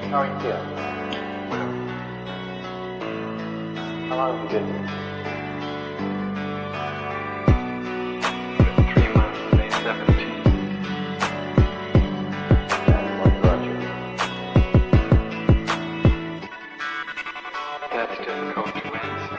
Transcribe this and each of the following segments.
How are you feeling? How long have you been here? 3 months, May 17th. And what brought you? That's difficult to answer.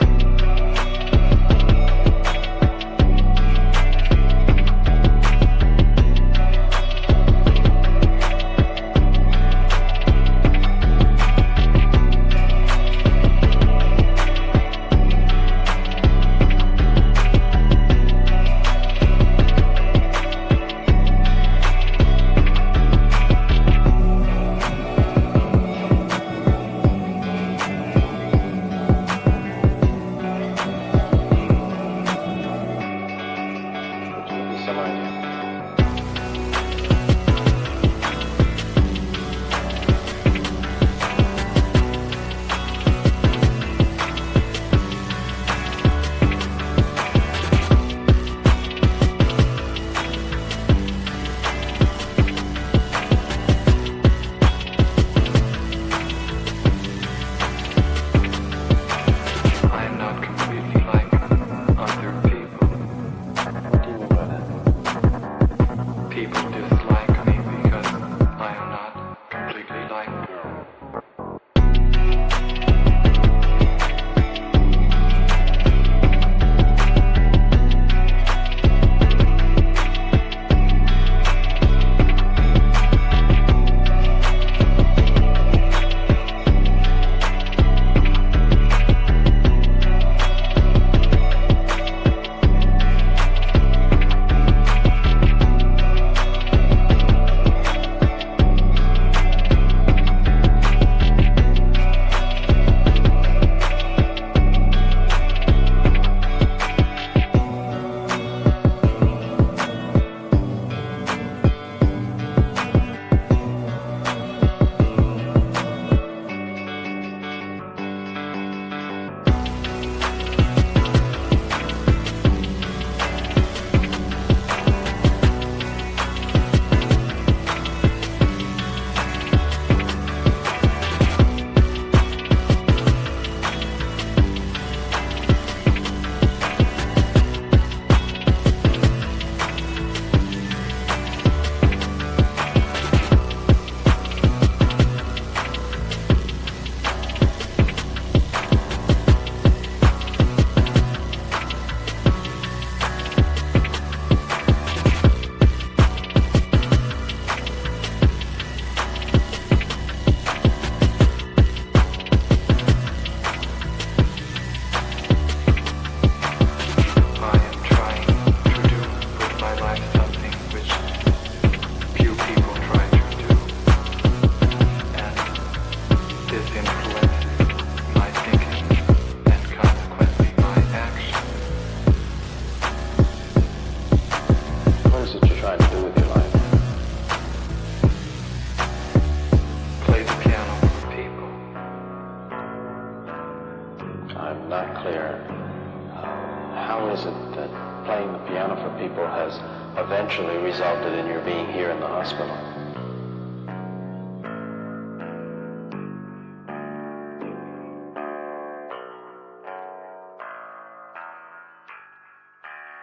Eventually resulted in your being here in the hospital.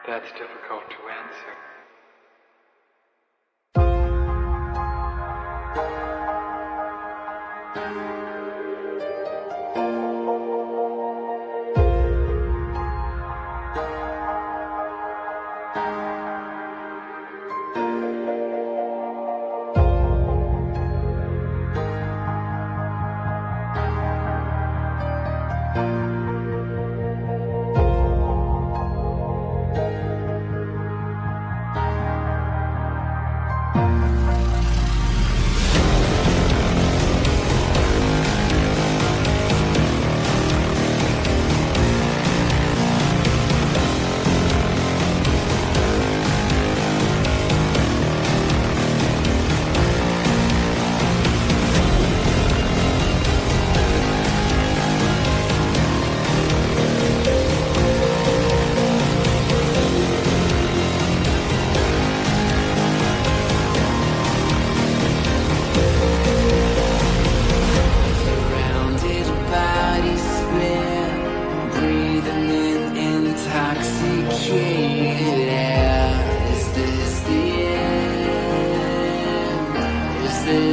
That's difficult to answer.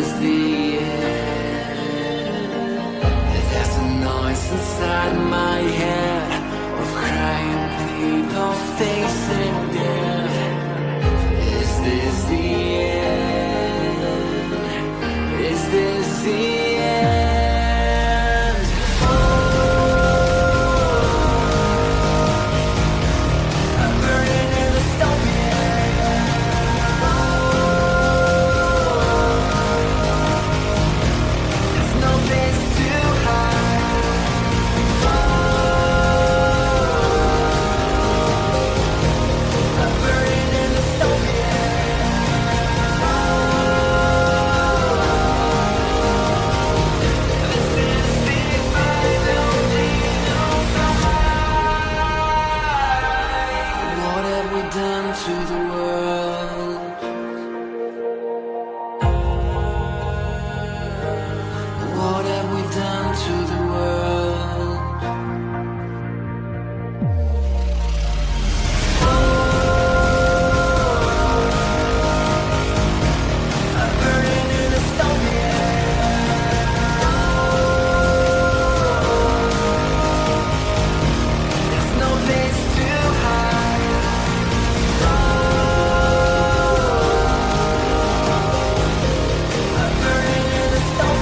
is the end. There's a noise inside my head of crying people facing death. Is this the end? Is this the end? I'm burning in the dystopia. There's no place to hide. I'm burning in the dystopia. This is the final fight. What have we done to the world? What have we done to the world? I'm burning in dystopia. There's no place to hide. I'm burning in dystopia. This is the final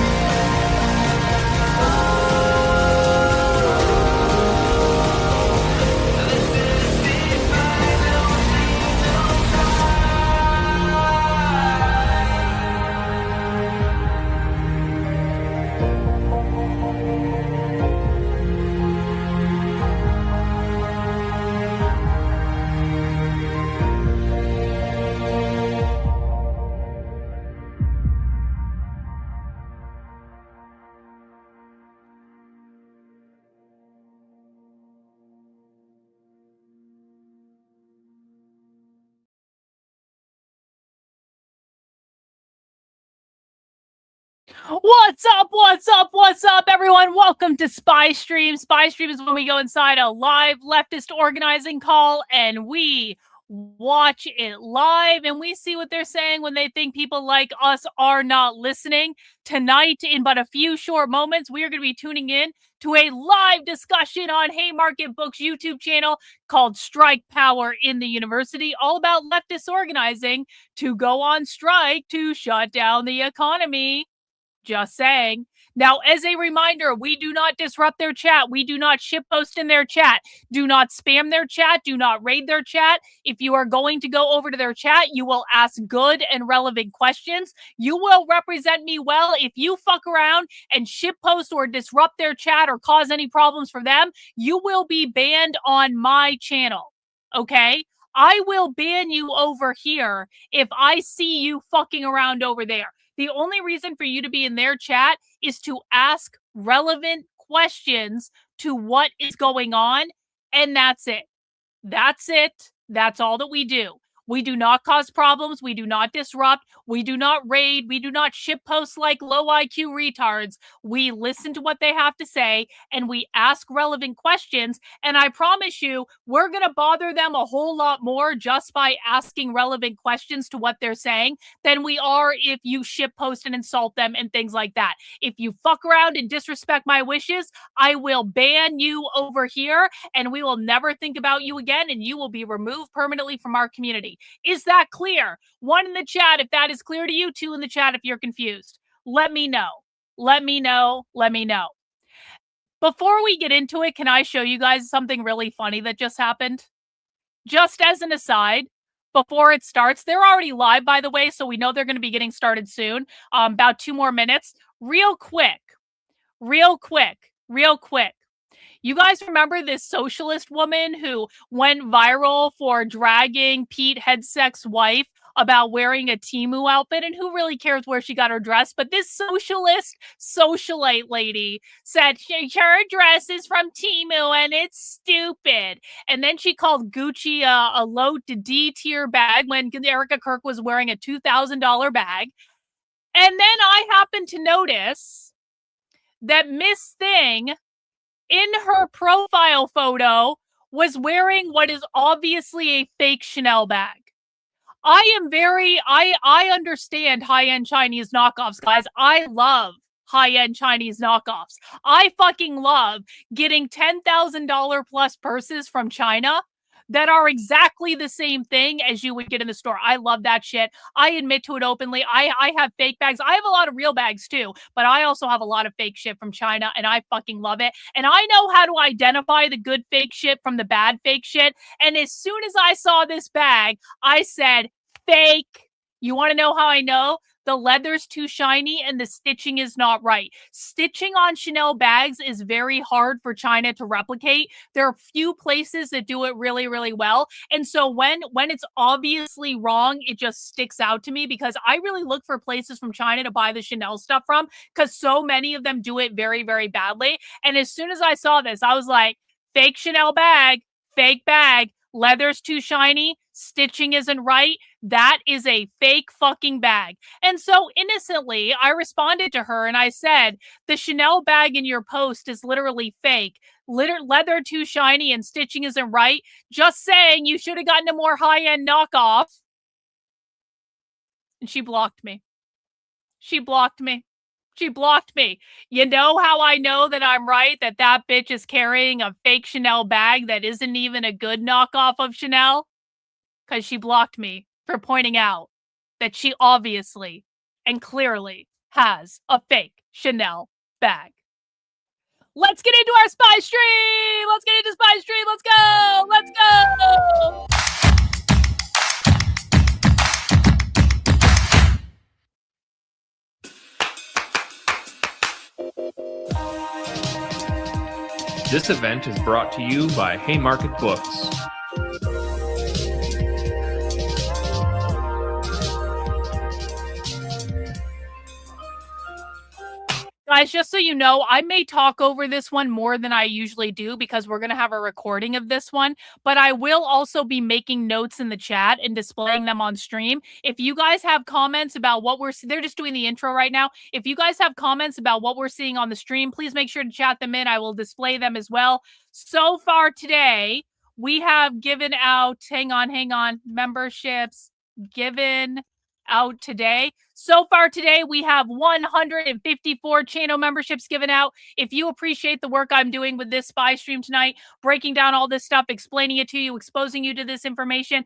What's up? What's up? What's up, everyone? Welcome to Spy Stream. Spy Stream is when we go inside a live leftist organizing call and we watch it live and we see what they're saying when they think people like us are not listening. Tonight, in but a few short moments, we are going to be tuning in to a live discussion on Haymarket Books' YouTube channel called Strike Power in the University, all about leftist organizing to go on strike to shut down the economy. Just saying. Now, as a reminder, we do not disrupt their chat. We do not shitpost in their chat. Do not spam their chat. Do not raid their chat. If you are going to go over to their chat, you will ask good and relevant questions. You will represent me well. If you fuck around and shitpost or disrupt their chat or cause any problems for them, you will be banned on my channel. Okay? I will ban you over here if I see you fucking around over there. The only reason for you to be in their chat is to ask relevant questions to what is going on, and that's it. That's it. That's all that we do. We do not cause problems. We do not disrupt. We do not raid. We do not shitpost like low IQ retards. We listen to what they have to say and we ask relevant questions. And I promise you, we're going to bother them a whole lot more just by asking relevant questions to what they're saying than we are if you shitpost and insult them and things like that. If you fuck around and disrespect my wishes, I will ban you over here and we will never think about you again and you will be removed permanently from our community. Is that clear? 1 in the chat if that is clear to you, 2 in the chat if you're confused. Let me know. Let me know. Let me know. Before we get into it, can I show you guys something really funny that just happened? Just as an aside, before it starts, they're already live, by the way, so we know they're going to be getting started soon. About 2 more minutes. Real quick. You guys remember this socialist woman who went viral for dragging Pete Hegseth's wife about wearing a Temu outfit? And who really cares where she got her dress? But this socialist socialite lady said her dress is from Temu and it's stupid. And then she called Gucci a low to D tier bag when Erica Kirk was wearing a $2,000 bag. And then I happened to notice that Miss Thing in her profile photo was wearing what is obviously a fake Chanel bag. I am very, I understand high-end Chinese knockoffs, guys. I love high-end Chinese knockoffs. I fucking love getting $10,000 plus purses from China that are exactly the same thing as you would get in the store. I love that shit. I admit to it openly. I have fake bags. I have a lot of real bags too, but I also have a lot of fake shit from China, and I fucking love it. And I know how to identify the good fake shit from the bad fake shit. And as soon as I saw this bag, I said, fake. You want to know how I know? The leather's too shiny and the stitching is not right. Stitching on Chanel bags is very hard for China to replicate. There are few places that do it really, really well. And so when it's obviously wrong, it just sticks out to me because I really look for places from China to buy the Chanel stuff from because so many of them do it very, very badly. And as soon as I saw this, I was like, fake Chanel bag, fake bag. Leather's too shiny, stitching isn't right. That is a fake fucking bag. And so innocently, I responded to her and I said, the Chanel bag in your post is literally fake. Leather too shiny and stitching isn't right. Just saying, you should have gotten a more high-end knockoff. And she blocked me. She blocked me. She blocked me. You know how I know that I'm right? That bitch is carrying a fake Chanel bag that isn't even a good knockoff of Chanel? Because she blocked me for pointing out that she obviously and clearly has a fake Chanel bag. Let's get into our spy stream! Let's get into spy stream! Let's go! Let's go! This event is brought to you by Haymarket Books. Guys, just so you know, I may talk over this one more than I usually do because we're going to have a recording of this one, but I will also be making notes in the chat and displaying them on stream. If you guys have comments about what they're just doing the intro right now. If you guys have comments about what we're seeing on the stream, please make sure to chat them in. I will display them as well. So far today, we have given out, hang on, memberships given out today. So far today, we have 154 channel memberships given out. If you appreciate the work I'm doing with this spy stream tonight, breaking down all this stuff, explaining it to you, exposing you to this information,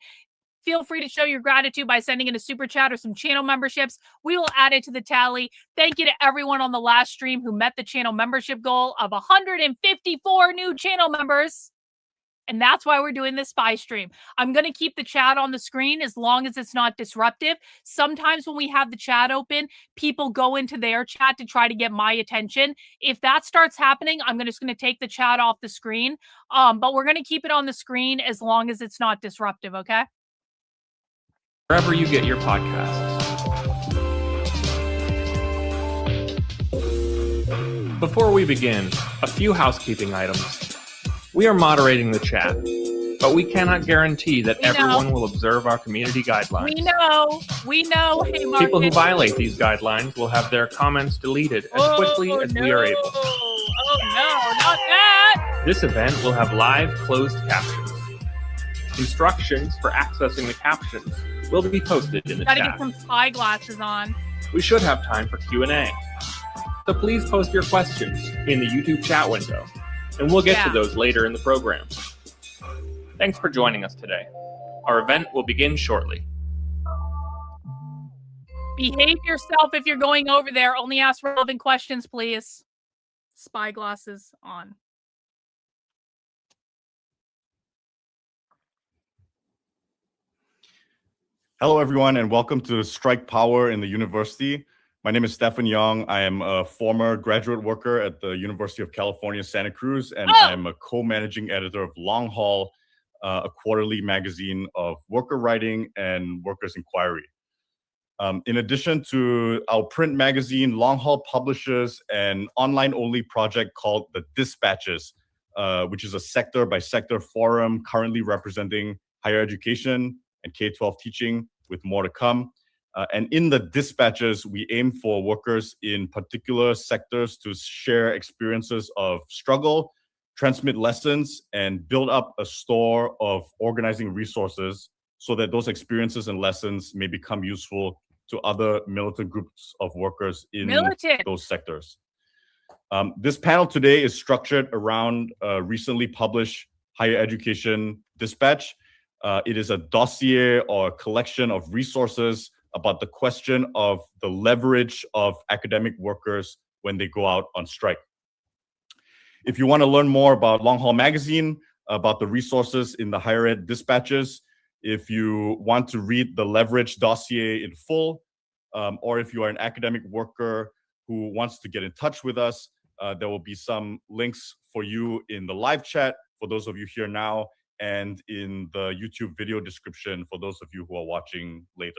feel free to show your gratitude by sending in a super chat or some channel memberships. We will add it to the tally. Thank you to everyone on the last stream who met the channel membership goal of 154 new channel members. And that's why we're doing this spy stream. I'm going to keep the chat on the screen as long as it's not disruptive. Sometimes when we have the chat open, people go into their chat to try to get my attention. If that starts happening, I'm just going to take the chat off the screen. But we're going to keep it on the screen as long as it's not disruptive, okay? Wherever you get your podcasts. Before we begin, a few housekeeping items. We are moderating the chat, but we cannot guarantee that everyone will observe our community guidelines. We know. Hey, Marcus. People who violate these guidelines will have their comments deleted as quickly as we are able. Oh no, not that! This event will have live closed captions. Instructions for accessing the captions will be posted in the chat. Gotta get some spy glasses on. We should have time for Q&A. So please post your questions in the YouTube chat window, and we'll get to those later in the program. Thanks for joining us today. Our event will begin shortly. Behave yourself if you're going over there. Only ask relevant questions, please. Spy glasses on. Hello, everyone, and welcome to Strike Power in the University. My name is Stefan Young. I am a former graduate worker at the University of California, Santa Cruz, and I'm a co-managing editor of Long Haul, a quarterly magazine of worker writing and workers' inquiry. In addition to our print magazine, Long Haul publishes an online-only project called The Dispatches, which is a sector-by-sector forum currently representing higher education and K-12 teaching, with more to come. And in the dispatches, we aim for workers in particular sectors to share experiences of struggle, transmit lessons, and build up a store of organizing resources so that those experiences and lessons may become useful to other militant groups of workers in those sectors. This panel today is structured around a recently published higher education dispatch. It is a dossier or a collection of resources about the question of the leverage of academic workers when they go out on strike. If you want to learn more about Long Haul Magazine, about the resources in the higher ed dispatches, if you want to read the leverage dossier in full, or if you are an academic worker who wants to get in touch with us, there will be some links for you in the live chat for those of you here now, and in the YouTube video description for those of you who are watching later.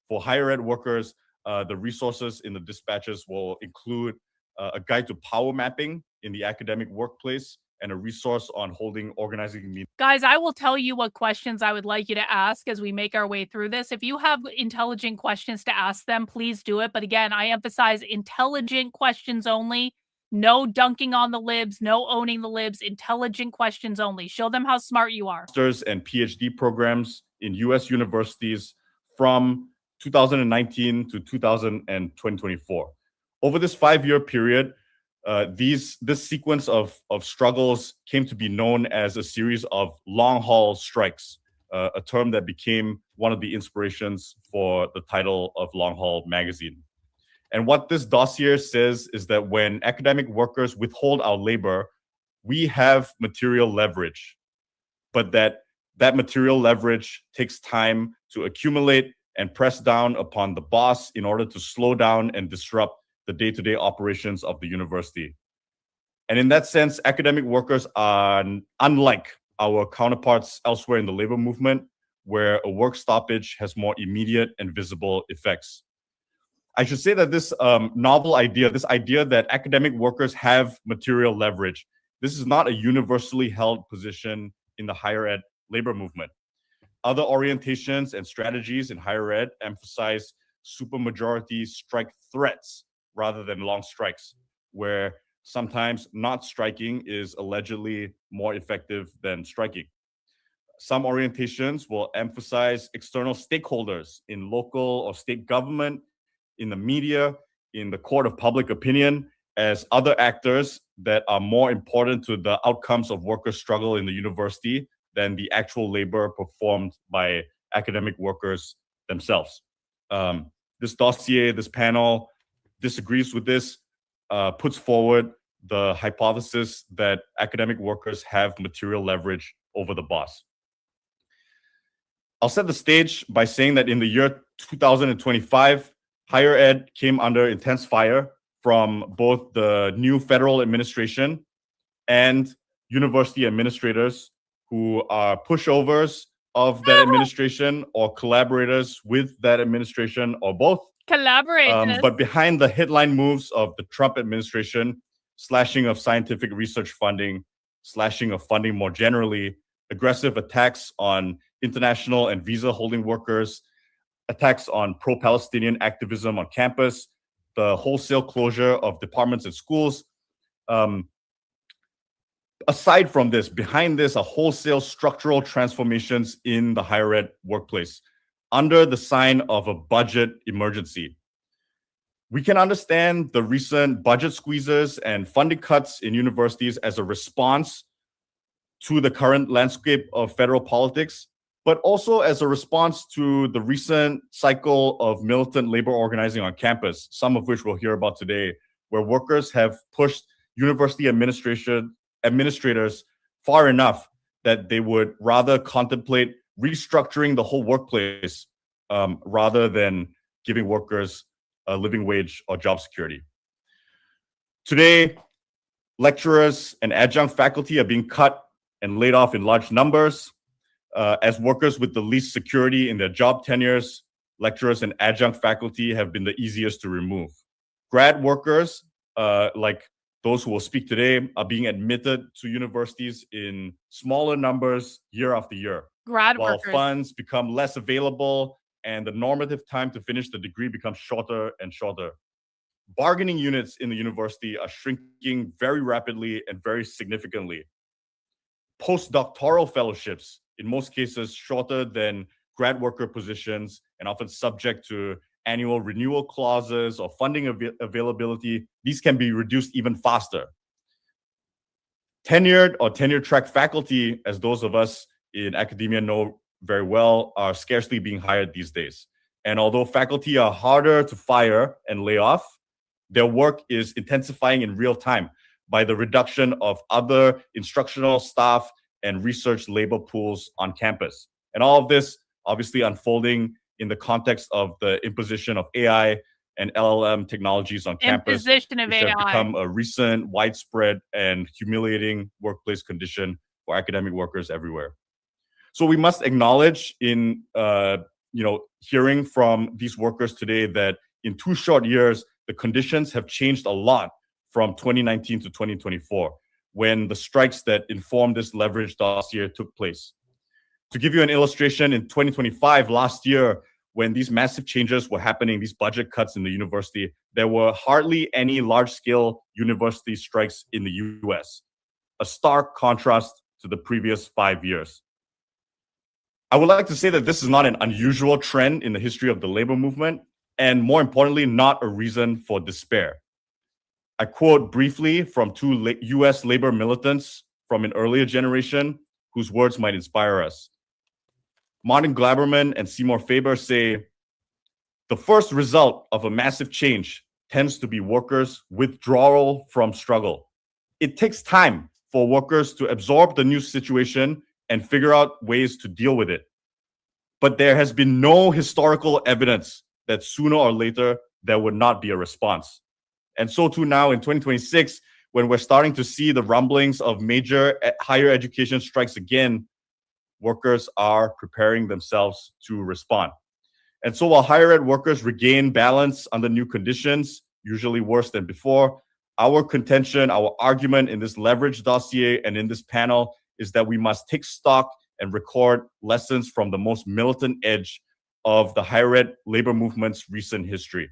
For higher ed workers, the resources in the dispatches will include a guide to power mapping in the academic workplace and a resource on holding organizing meetings. Guys, I will tell you what questions I would like you to ask as we make our way through this. If you have intelligent questions to ask them, please do it. But again, I emphasize intelligent questions only. No dunking on the libs, no owning the libs, intelligent questions only. Show them how smart you are. Masters and PhD programs in US universities from 2019 to 2024. Over this 5-year period, this sequence of struggles came to be known as a series of long haul strikes, a term that became one of the inspirations for the title of Long Haul Magazine. And what this dossier says is that when academic workers withhold our labor, we have material leverage, but that material leverage takes time to accumulate and press down upon the boss in order to slow down and disrupt the day-to-day operations of the university. And in that sense, academic workers are unlike our counterparts elsewhere in the labor movement, where a work stoppage has more immediate and visible effects. I should say that this novel idea, this idea that academic workers have material leverage, this is not a universally held position in the higher ed labor movement. Other orientations and strategies in higher ed emphasize supermajority strike threats rather than long strikes, where sometimes not striking is allegedly more effective than striking. Some orientations will emphasize external stakeholders in local or state government, in the media, in the court of public opinion, as other actors that are more important to the outcomes of worker struggle in the university than the actual labor performed by academic workers themselves. This dossier, this panel disagrees with this, puts forward the hypothesis that academic workers have material leverage over the boss. I'll set the stage by saying that in the year 2025, higher ed came under intense fire from both the new federal administration and university administrators who are pushovers of that administration or collaborators with that administration or both. Collaborators. But behind the headline moves of the Trump administration, slashing of scientific research funding, slashing of funding more generally, aggressive attacks on international and visa holding workers, attacks on pro-Palestinian activism on campus, the wholesale closure of departments and schools. Aside from this, behind this are wholesale structural transformations in the higher ed workplace under the sign of a budget emergency. We can understand the recent budget squeezes and funding cuts in universities as a response to the current landscape of federal politics, but also as a response to the recent cycle of militant labor organizing on campus, some of which we'll hear about today, where workers have pushed university administrators far enough that they would rather contemplate restructuring the whole workplace rather than giving workers a living wage or job security. Today, lecturers and adjunct faculty are being cut and laid off in large numbers. As workers with the least security in their job tenures, lecturers and adjunct faculty have been the easiest to remove. Grad workers, like those who will speak today, are being admitted to universities in smaller numbers year after year. While funds become less available and the normative time to finish the degree becomes shorter and shorter. Bargaining units in the university are shrinking very rapidly and very significantly. Postdoctoral fellowships, in most cases shorter than grad worker positions and often subject to annual renewal clauses or funding availability, these can be reduced even faster. Tenured or tenure-track faculty, as those of us in academia know very well, are scarcely being hired these days. And although faculty are harder to fire and lay off, their work is intensifying in real time by the reduction of other instructional staff and research labor pools on campus. And all of this obviously unfolding in the context of the imposition of AI and LLM technologies on campus, which have become a recent, widespread, and humiliating workplace condition for academic workers everywhere. So we must acknowledge in hearing from these workers today that in 2 short years, the conditions have changed a lot from 2019 to 2024, when the strikes that informed this leverage dossier took place. To give you an illustration, in 2025, last year, when these massive changes were happening, these budget cuts in the university, there were hardly any large-scale university strikes in the US, a stark contrast to the previous 5 years. I would like to say that this is not an unusual trend in the history of the labor movement, and more importantly, not a reason for despair. I quote briefly from 2 US labor militants from an earlier generation whose words might inspire us. Martin Glaberman and Seymour Faber say, "The first result of a massive change tends to be workers' withdrawal from struggle. It takes time for workers to absorb the new situation and figure out ways to deal with it. But there has been no historical evidence that sooner or later there would not be a response." And so too now in 2026, when we're starting to see the rumblings of major higher education strikes again, workers are preparing themselves to respond. And so while higher ed workers regain balance under new conditions, usually worse than before, our contention, our argument in this leverage dossier and in this panel is that we must take stock and record lessons from the most militant edge of the higher ed labor movement's recent history.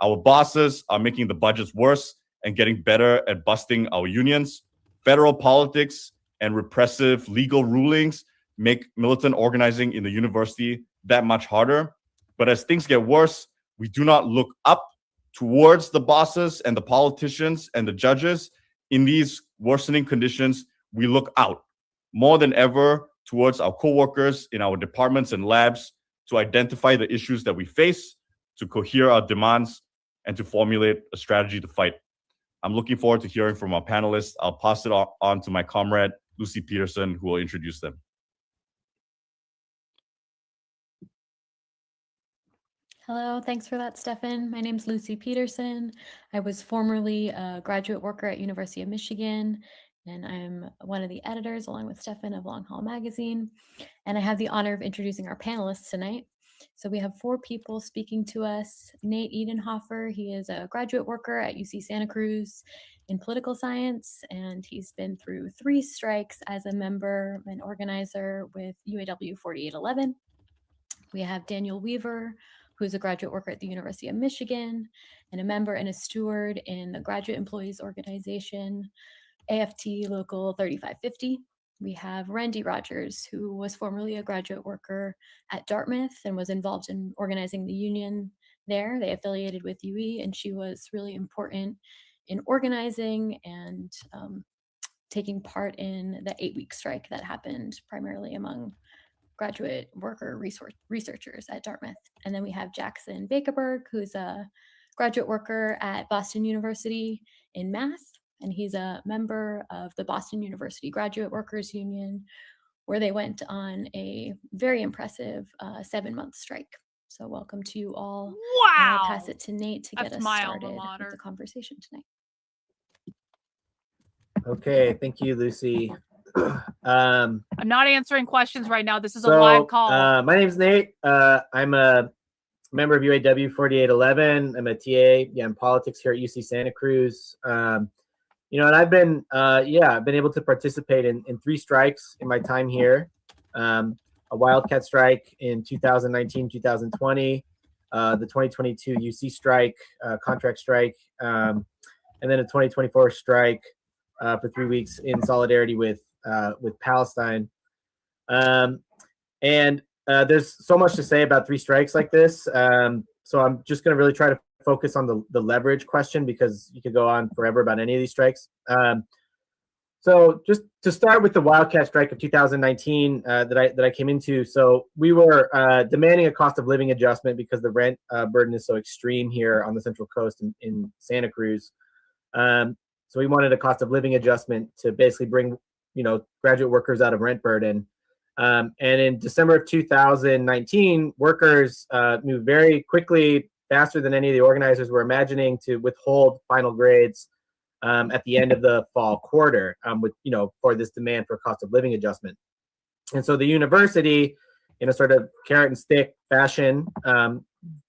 Our bosses are making the budgets worse and getting better at busting our unions. Federal politics and repressive legal rulings make militant organizing in the university that much harder. But as things get worse, we do not look up towards the bosses and the politicians and the judges. In these worsening conditions, we look out more than ever towards our coworkers in our departments and labs to identify the issues that we face, to cohere our demands, and to formulate a strategy to fight. I'm looking forward to hearing from our panelists. I'll pass it on to my comrade, Lucy Peterson, who will introduce them. Hello, thanks for that, Stefan. My name is Lucy Peterson. I was formerly a graduate worker at University of Michigan, and I'm one of the editors, along with Stefan, of Long Haul Magazine. And I have the honor of introducing our panelists tonight. So we have 4 people speaking to us. Nate Edenhofer, he is a graduate worker at UC Santa Cruz in political science, and he's been through 3 strikes as a member and organizer with UAW 4811. We have Daniel Weaver, who's a graduate worker at the University of Michigan and a member and a steward in the Graduate Employees Organization, AFT Local 3550. We have Randy Rogers, who was formerly a graduate worker at Dartmouth and was involved in organizing the union there. They affiliated with UE, and she was really important in organizing and taking part in the 8-week strike that happened primarily among graduate worker researchers at Dartmouth. And then we have Jackson Bakerberg, who's a graduate worker at Boston University in math, and he's a member of the Boston University Graduate Workers Union, where they went on a very impressive 7-month strike. So welcome to you all. Wow. And I'll pass it to Nate to get That's us my started alma mater. with the conversation tonight. Okay, thank you, Lucy. I'm not answering questions right now. This is a live call. My name's Nate. I'm a member of UAW 4811. I'm a TA in politics here at UC Santa Cruz. And I've been able to participate in 3 strikes in my time here. A wildcat strike in 2019, 2020, the 2022 UC strike, contract strike, and then a 2024 strike for 3 weeks in solidarity with Palestine. And there's so much to say about three strikes like this. So I'm just going to really try to focus on the leverage question, because you could go on forever about any of these strikes. So just to start with the wildcat strike of 2019 that I came into. So we were demanding a cost of living adjustment because the rent burden is so extreme here on the Central Coast in Santa Cruz. So we wanted a cost of living adjustment to basically bring, graduate workers out of rent burden. And in December of 2019, workers moved very quickly, faster than any of the organizers were imagining, to withhold final grades at the end of the fall quarter, for this demand for a cost of living adjustment. And so the university, in a sort of carrot and stick fashion, the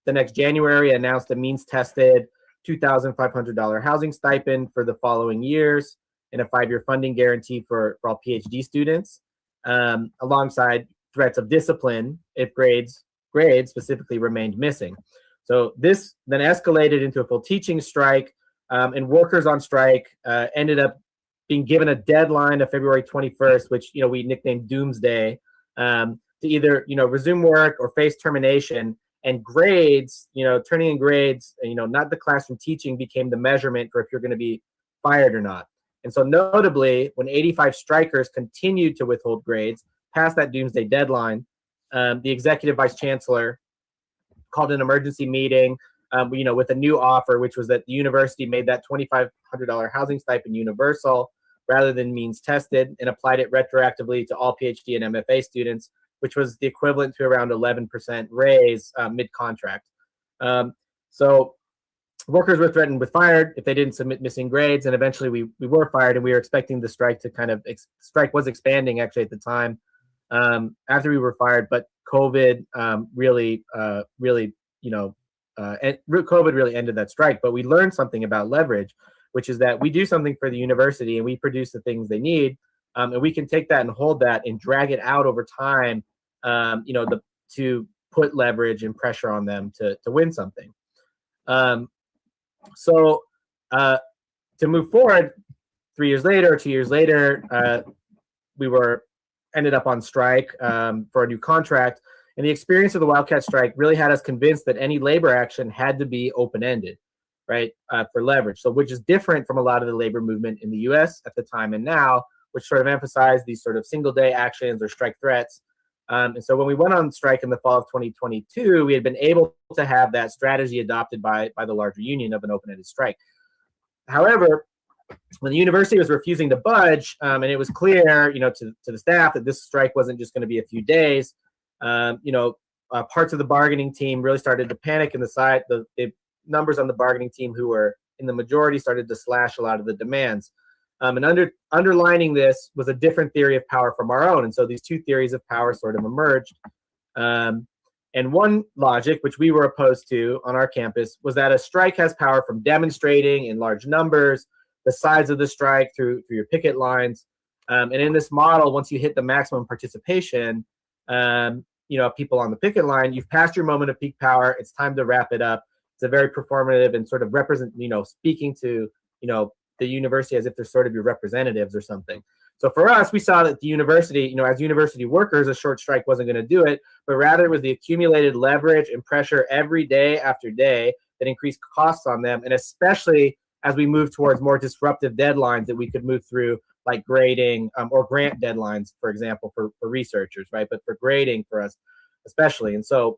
next January announced a means-tested $2,500 housing stipend for the following years and a 5-year funding guarantee for all PhD students, alongside threats of discipline if grades specifically remained missing. So this then escalated into a full teaching strike, and workers on strike ended up being given a deadline of February 21st, which we nicknamed Doomsday, to either resume work or face termination. And grades, turning in grades, not the classroom teaching, became the measurement for if you're going to be fired or not. And so notably, when 85 strikers continued to withhold grades past that doomsday deadline, the executive vice chancellor called an emergency meeting, with a new offer, which was that the university made that $2,500 housing stipend universal rather than means tested, and applied it retroactively to all PhD and MFA students, which was the equivalent to around 11% raise mid-contract. So workers were threatened with fired if they didn't submit missing grades, and eventually we were fired, and we were expecting the strike to strike was expanding actually at the time after we were fired, but COVID really COVID really ended that strike. But we learned something about leverage, which is that we do something for the university and we produce the things they need, and we can take that and hold that and drag it out over time, to put leverage and pressure on them to win something. So to move forward, 2 years later, we ended up on strike for a new contract. And the experience of the wildcat strike really had us convinced that any labor action had to be open-ended, right, for leverage. So which is different from a lot of the labor movement in the US at the time and now, which sort of emphasized these sort of single-day actions or strike threats. And so when we went on strike in the fall of 2022, we had been able to have that strategy adopted by the larger union of an open-ended strike. However, when the university was refusing to budge, and it was clear, to the staff that this strike wasn't just going to be a few days, parts of the bargaining team really started to panic, and the numbers on the bargaining team who were in the majority started to slash a lot of the demands. And underlining this was a different theory of power from our own. And so these two theories of power sort of emerged. And one logic, which we were opposed to on our campus, was that a strike has power from demonstrating in large numbers, the size of the strike through your picket lines. And in this model, once you hit the maximum participation, people on the picket line, you've passed your moment of peak power. It's time to wrap it up. It's a very performative and sort of speaking to, the university as if they're sort of your representatives or something. So for us, we saw that the university, as university workers, a short strike wasn't going to do it, but rather it was the accumulated leverage and pressure every day after day that increased costs on them. And especially as we move towards more disruptive deadlines that we could move through, like grading or grant deadlines, for example, for researchers, right? But for grading for us especially. And so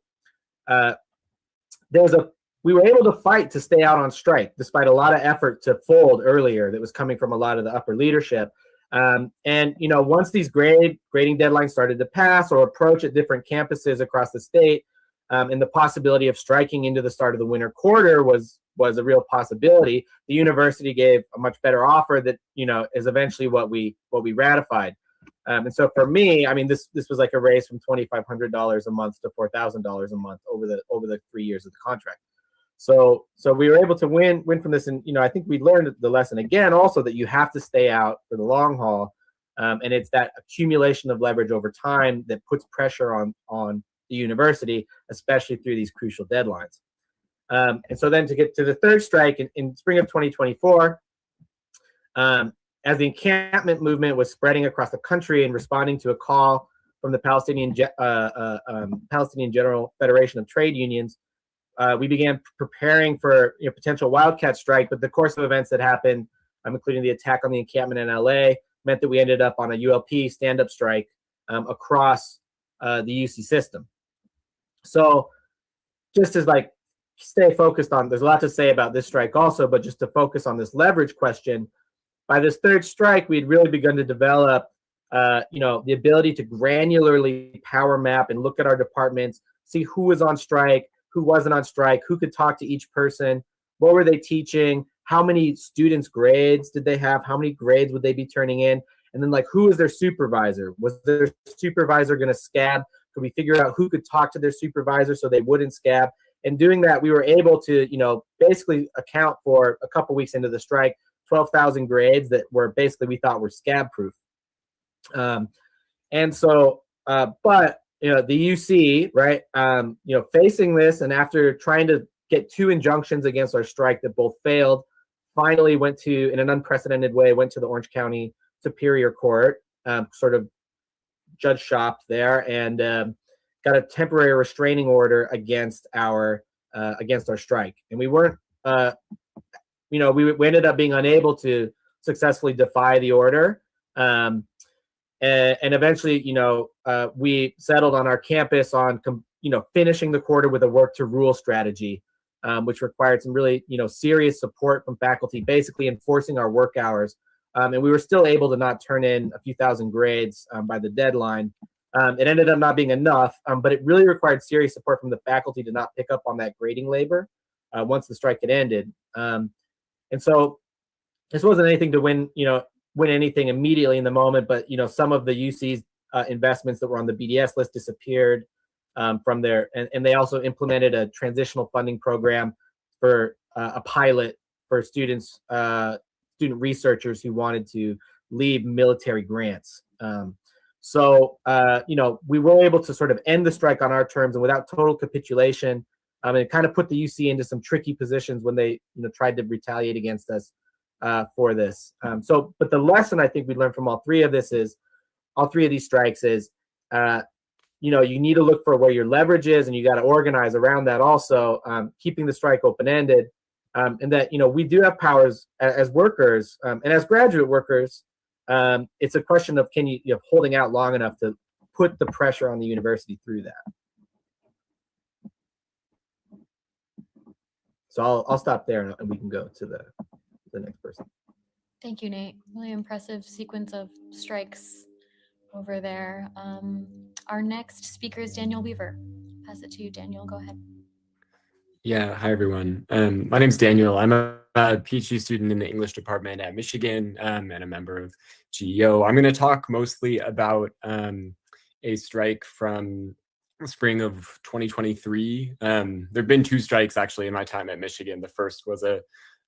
we were able to fight to stay out on strike, despite a lot of effort to fold earlier that was coming from a lot of the upper leadership. Once these grading deadlines started to pass or approach at different campuses across the state, and the possibility of striking into the start of the winter quarter was a real possibility, the university gave a much better offer that is eventually what we ratified. And so for me, this was like a raise from $2,500 a month to $4,000 a month over the 3 years of the contract. So we were able to win from this, and I think we learned the lesson again also that you have to stay out for the long haul, and it's that accumulation of leverage over time that puts pressure on the university, especially through these crucial deadlines. And so then to get to the third strike in spring of 2024, as the encampment movement was spreading across the country and responding to a call from the Palestinian General Federation of Trade Unions, we began preparing for potential wildcat strike. But the course of events that happened, including the attack on the encampment in LA, meant that we ended up on a ULP stand-up strike across the UC system. So just as like stay focused on, there's a lot to say about this strike also, but just to focus on this leverage question, by this third strike, we'd really begun to develop the ability to granularly power map and look at our departments, see who was on strike, who wasn't on strike, who could talk to each person, what were they teaching, how many students' grades did they have, how many grades would they be turning in, and then like who was their supervisor? Was their supervisor going to scab? Could we figure out who could talk to their supervisor so they wouldn't scab? And doing that, we were able to, basically account for a couple weeks into the strike, 12,000 grades that were basically we thought were scab proof. And so, but the UC, right? Facing this, and after trying to get 2 injunctions against our strike that both failed, finally went to, in an unprecedented way, went to the Orange County Superior Court, sort of judge shopped there, and got a temporary restraining order against our strike. And we weren't, we ended up being unable to successfully defy the order. And eventually, we settled on our campus on, finishing the quarter with a work to rule strategy, which required some really, serious support from faculty, basically enforcing our work hours. And we were still able to not turn in a few thousand grades by the deadline. It ended up not being enough, but it really required serious support from the faculty to not pick up on that grading labor once the strike had ended. And so this wasn't anything to win anything immediately in the moment, but some of the UC's investments that were on the BDS list disappeared from there, and they also implemented a transitional funding program for a pilot for student researchers who wanted to leave military grants. So we were able to sort of end the strike on our terms and without total capitulation. And it kind of put the UC into some tricky positions when they tried to retaliate against us for this. But the lesson I think we learned from all three of these strikes is, you need to look for where your leverage is, and you got to organize around that also, keeping the strike open-ended. And that, we do have powers as workers and as graduate workers. It's a question of can you holding out long enough to put the pressure on the university through that. So I'll stop there and we can go to the next person. Thank you, Nate. Really impressive sequence of strikes over there. Our next speaker is Daniel Weaver. Pass it to you, Daniel. Go ahead. Yeah, hi everyone. My name's Daniel. I'm a PhD student in the English department at Michigan and a member of GEO. I'm going to talk mostly about a strike from spring of 2023. There have been 2 strikes actually in my time at Michigan. The first was a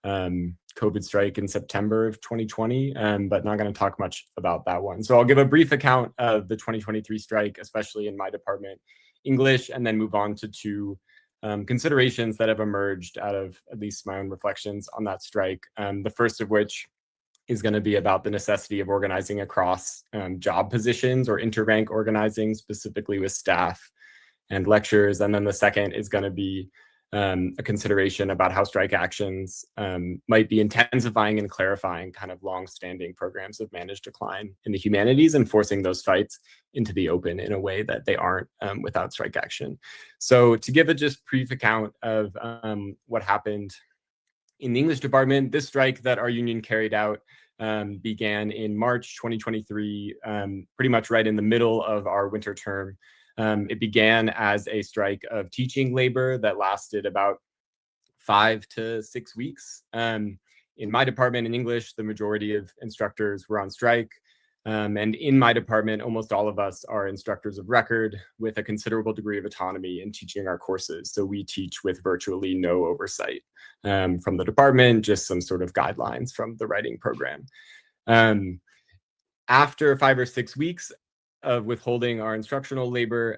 COVID strike in September of 2020, but not going to talk much about that one. So I'll give a brief account of the 2023 strike, especially in my department, English, and then move on to 2 considerations that have emerged out of at least my own reflections on that strike. The first of which is going to be about the necessity of organizing across job positions or interrank organizing, specifically with staff and lectures. And then the second is going to be a consideration about how strike actions might be intensifying and clarifying kind of long-standing programs of managed decline in the humanities and forcing those fights into the open in a way that they aren't without strike action. So to give a just brief account of what happened in the English department, this strike that our union carried out began in March 2023, pretty much right in the middle of our winter term. It began as a strike of teaching labor that lasted about 5 to 6 weeks. In my department in English, the majority of instructors were on strike. And in my department, almost all of us are instructors of record with a considerable degree of autonomy in teaching our courses. So we teach with virtually no oversight from the department, just some sort of guidelines from the writing program. After 5 or 6 weeks of withholding our instructional labor,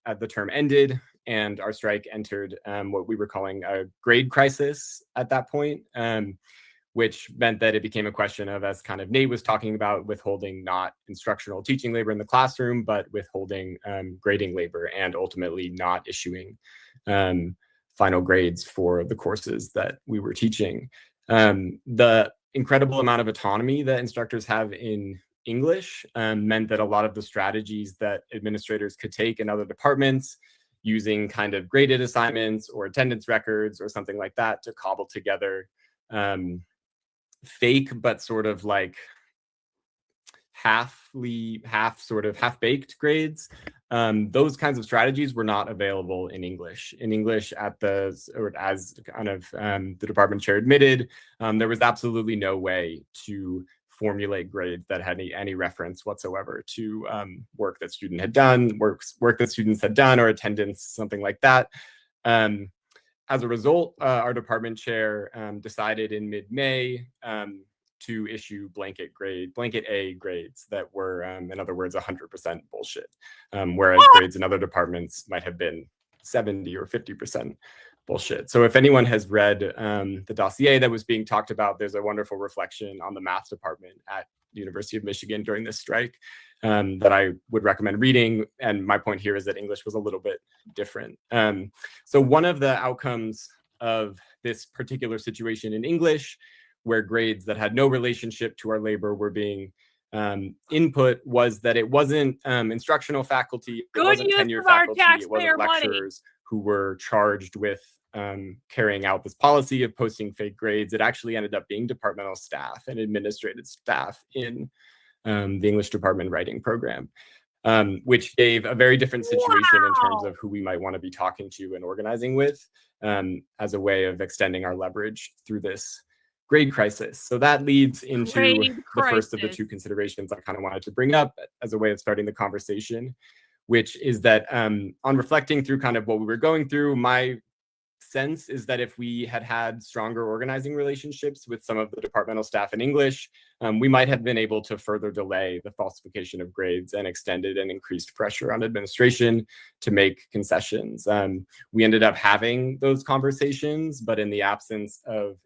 at the term ended, and our strike entered what we were calling a grade crisis at that point. which meant that it became a question of, as kind of Nate was talking about, withholding not instructional teaching labor in the classroom, but withholding grading labor, and ultimately not issuing final grades for the courses that we were teaching. The incredible amount of autonomy that instructors have in English meant that a lot of the strategies that administrators could take in other departments, using kind of graded assignments or attendance records or something like that to cobble together fake but sort of like half-baked grades. Those kinds of strategies were not available in English. In English, as kind of the department chair admitted, there was absolutely no way to formulate grades that had any reference whatsoever to work that students had done, or attendance, something like that. As a result, our department chair decided in mid-May to issue blanket A grades that were, in other words, 100% bullshit, whereas grades in other departments might have been 70 or 50% bullshit. So if anyone has read the dossier that was being talked about, there's a wonderful reflection on the math department at the University of Michigan during this strike that I would recommend reading. And my point here is that English was a little bit different. So one of the outcomes of this particular situation in English, where grades that had no relationship to our labor were being input, was that it wasn't instructional faculty, it wasn't tenure faculty, it wasn't lecturers who were charged with carrying out this policy of posting fake grades. It actually ended up being departmental staff and administrative staff in the English department writing program, which gave a very different situation in terms of who we might want to be talking to and organizing with as a way of extending our leverage through this grade crisis. So that leads into the first of the two considerations I kind of wanted to bring up as a way of starting the conversation, which is that on reflecting through kind of what we were going through, my sense is that if we had had stronger organizing relationships with some of the departmental staff in English, we might have been able to further delay the falsification of grades and extended and increased pressure on administration to make concessions. We ended up having those conversations, but in the absence of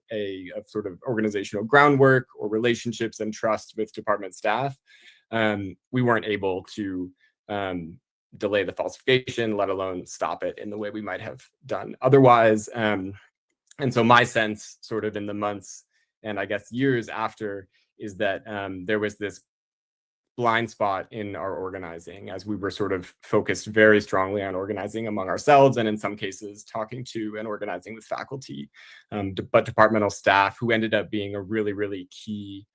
sort of organizational groundwork or relationships and trust with department staff, we weren't able to delay the falsification, let alone stop it in the way we might have done otherwise. And so my sense sort of in the months and I guess years after is that there was this blind spot in our organizing as we were sort of focused very strongly on organizing among ourselves and in some cases talking to and organizing with faculty, but departmental staff who ended up being a really, really key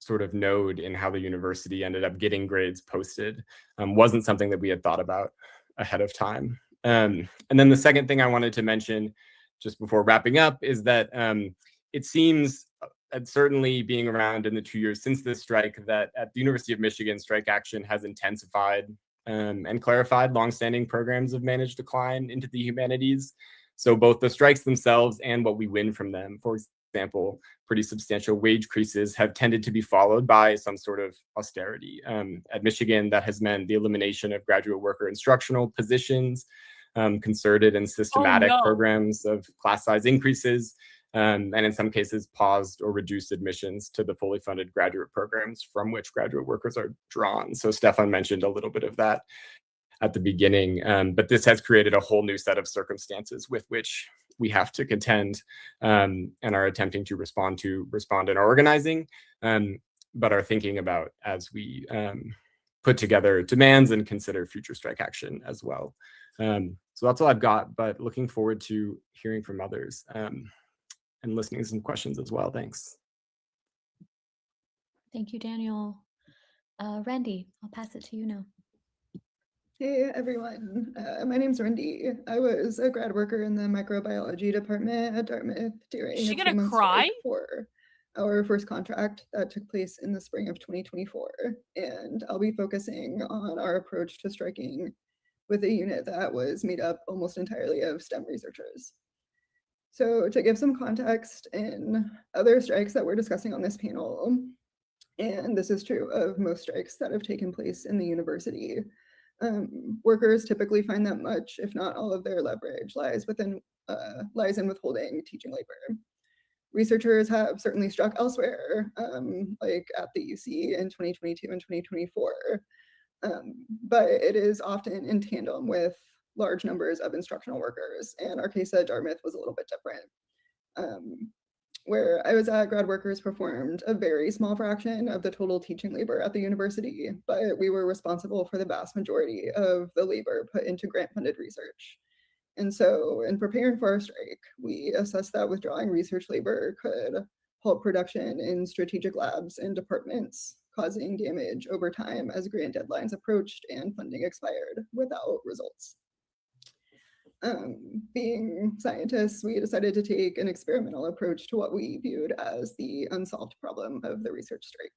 sort of node in how the university ended up getting grades posted wasn't something that we had thought about ahead of time. And then the second thing I wanted to mention just before wrapping up is that it seems, certainly being around in the 2 years since this strike, that at the University of Michigan, strike action has intensified and clarified longstanding programs of managed decline into the humanities. So both the strikes themselves and what we win from them, for example, pretty substantial wage increases, have tended to be followed by some sort of austerity. At Michigan, that has meant the elimination of graduate worker instructional positions, concerted and systematic programs of class size increases, and in some cases paused or reduced admissions to the fully funded graduate programs from which graduate workers are drawn. So Stefan mentioned a little bit of that at the beginning, but this has created a whole new set of circumstances with which we have to contend and are attempting to respond in our organizing, but are thinking about as we put together demands and consider future strike action as well. So that's all I've got, but looking forward to hearing from others and listening to some questions as well. Thanks. Thank you, Daniel. Randy, I'll pass it to you now. Hey everyone, my name's Randy. I was a grad worker in the microbiology department at Dartmouth during a 2-month strike for our first contract that took place in the spring of 2024. And I'll be focusing on our approach to striking with a unit that was made up almost entirely of STEM researchers. So to give some context in other strikes that we're discussing on this panel, and this is true of most strikes that have taken place in the university, workers typically find that much, if not all of their leverage lies in withholding teaching labor. researchers have certainly struck elsewhere, like at the UC in 2022 and 2024, but it is often in tandem with large numbers of instructional workers, and our case at Dartmouth was a little bit different. Where I was at, grad workers performed a very small fraction of the total teaching labor at the university, but we were responsible for the vast majority of the labor put into grant-funded research. And so in preparing for our strike, we assessed that withdrawing research labor could halt production in strategic labs and departments, causing damage over time as grant deadlines approached and funding expired without results. Being scientists, we decided to take an experimental approach to what we viewed as the unsolved problem of the research strike.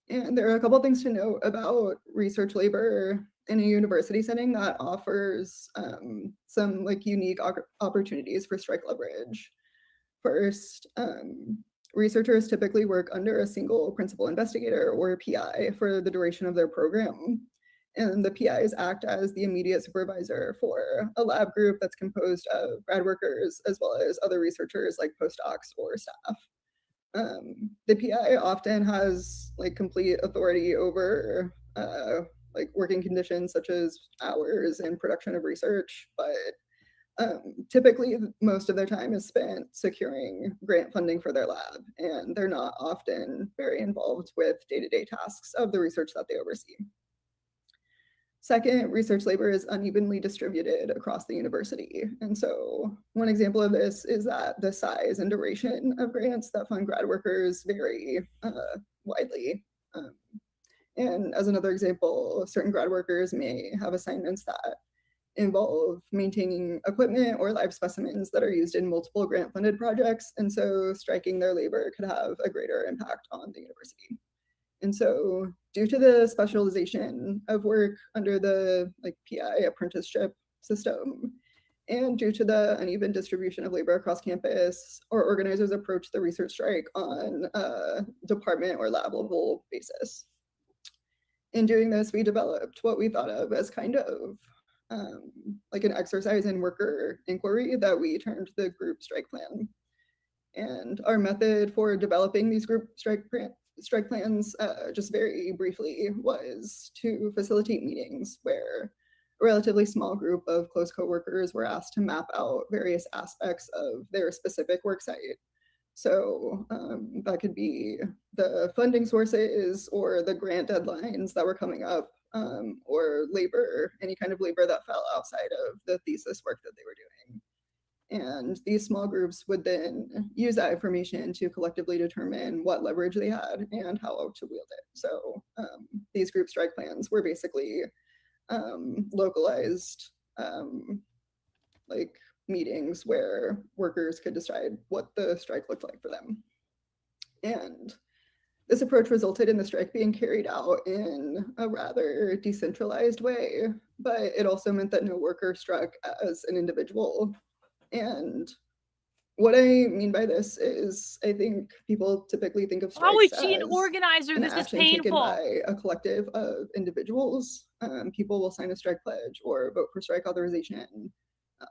And there are a couple things to note about research labor in a university setting that offers some like unique opportunities for strike leverage. First, researchers typically work under a single principal investigator or PI for the duration of their program. And the PIs act as the immediate supervisor for a lab group that's composed of grad workers as well as other researchers like postdocs or staff. The PI often has like complete authority over like working conditions such as hours and production of research, but typically most of their time is spent securing grant funding for their lab, and they're not often very involved with day-to-day tasks of the research that they oversee. Second, research labor is unevenly distributed across the university. And so one example of this is that the size and duration of grants that fund grad workers vary widely. And as another example, certain grad workers may have assignments that involve maintaining equipment or live specimens that are used in multiple grant-funded projects. And so striking their labor could have a greater impact on the university. And so due to the specialization of work under the like PI apprenticeship system, and due to the uneven distribution of labor across campus, our organizers approach the research strike on a department or lab level basis. In doing this, we developed what we thought of as kind of like an exercise in worker inquiry that we termed the group strike plan. And our method for developing these group strike plans, just very briefly, was to facilitate meetings where a relatively small group of close coworkers were asked to map out various aspects of their specific work site. So that could be the funding sources or the grant deadlines that were coming up, or labor, any kind of labor that fell outside of the thesis work that they were doing. And these small groups would then use that information to collectively determine what leverage they had and how to wield it. So these group strike plans were basically localized like meetings where workers could decide what the strike looked like for them. And this approach resulted in the strike being carried out in a rather decentralized way, but it also meant that no worker struck as an individual. And what I mean by this is, I think people typically think of strikes how is as she an organizer? This is painful. taken by a collective of individuals. People will sign a strike pledge or vote for strike authorization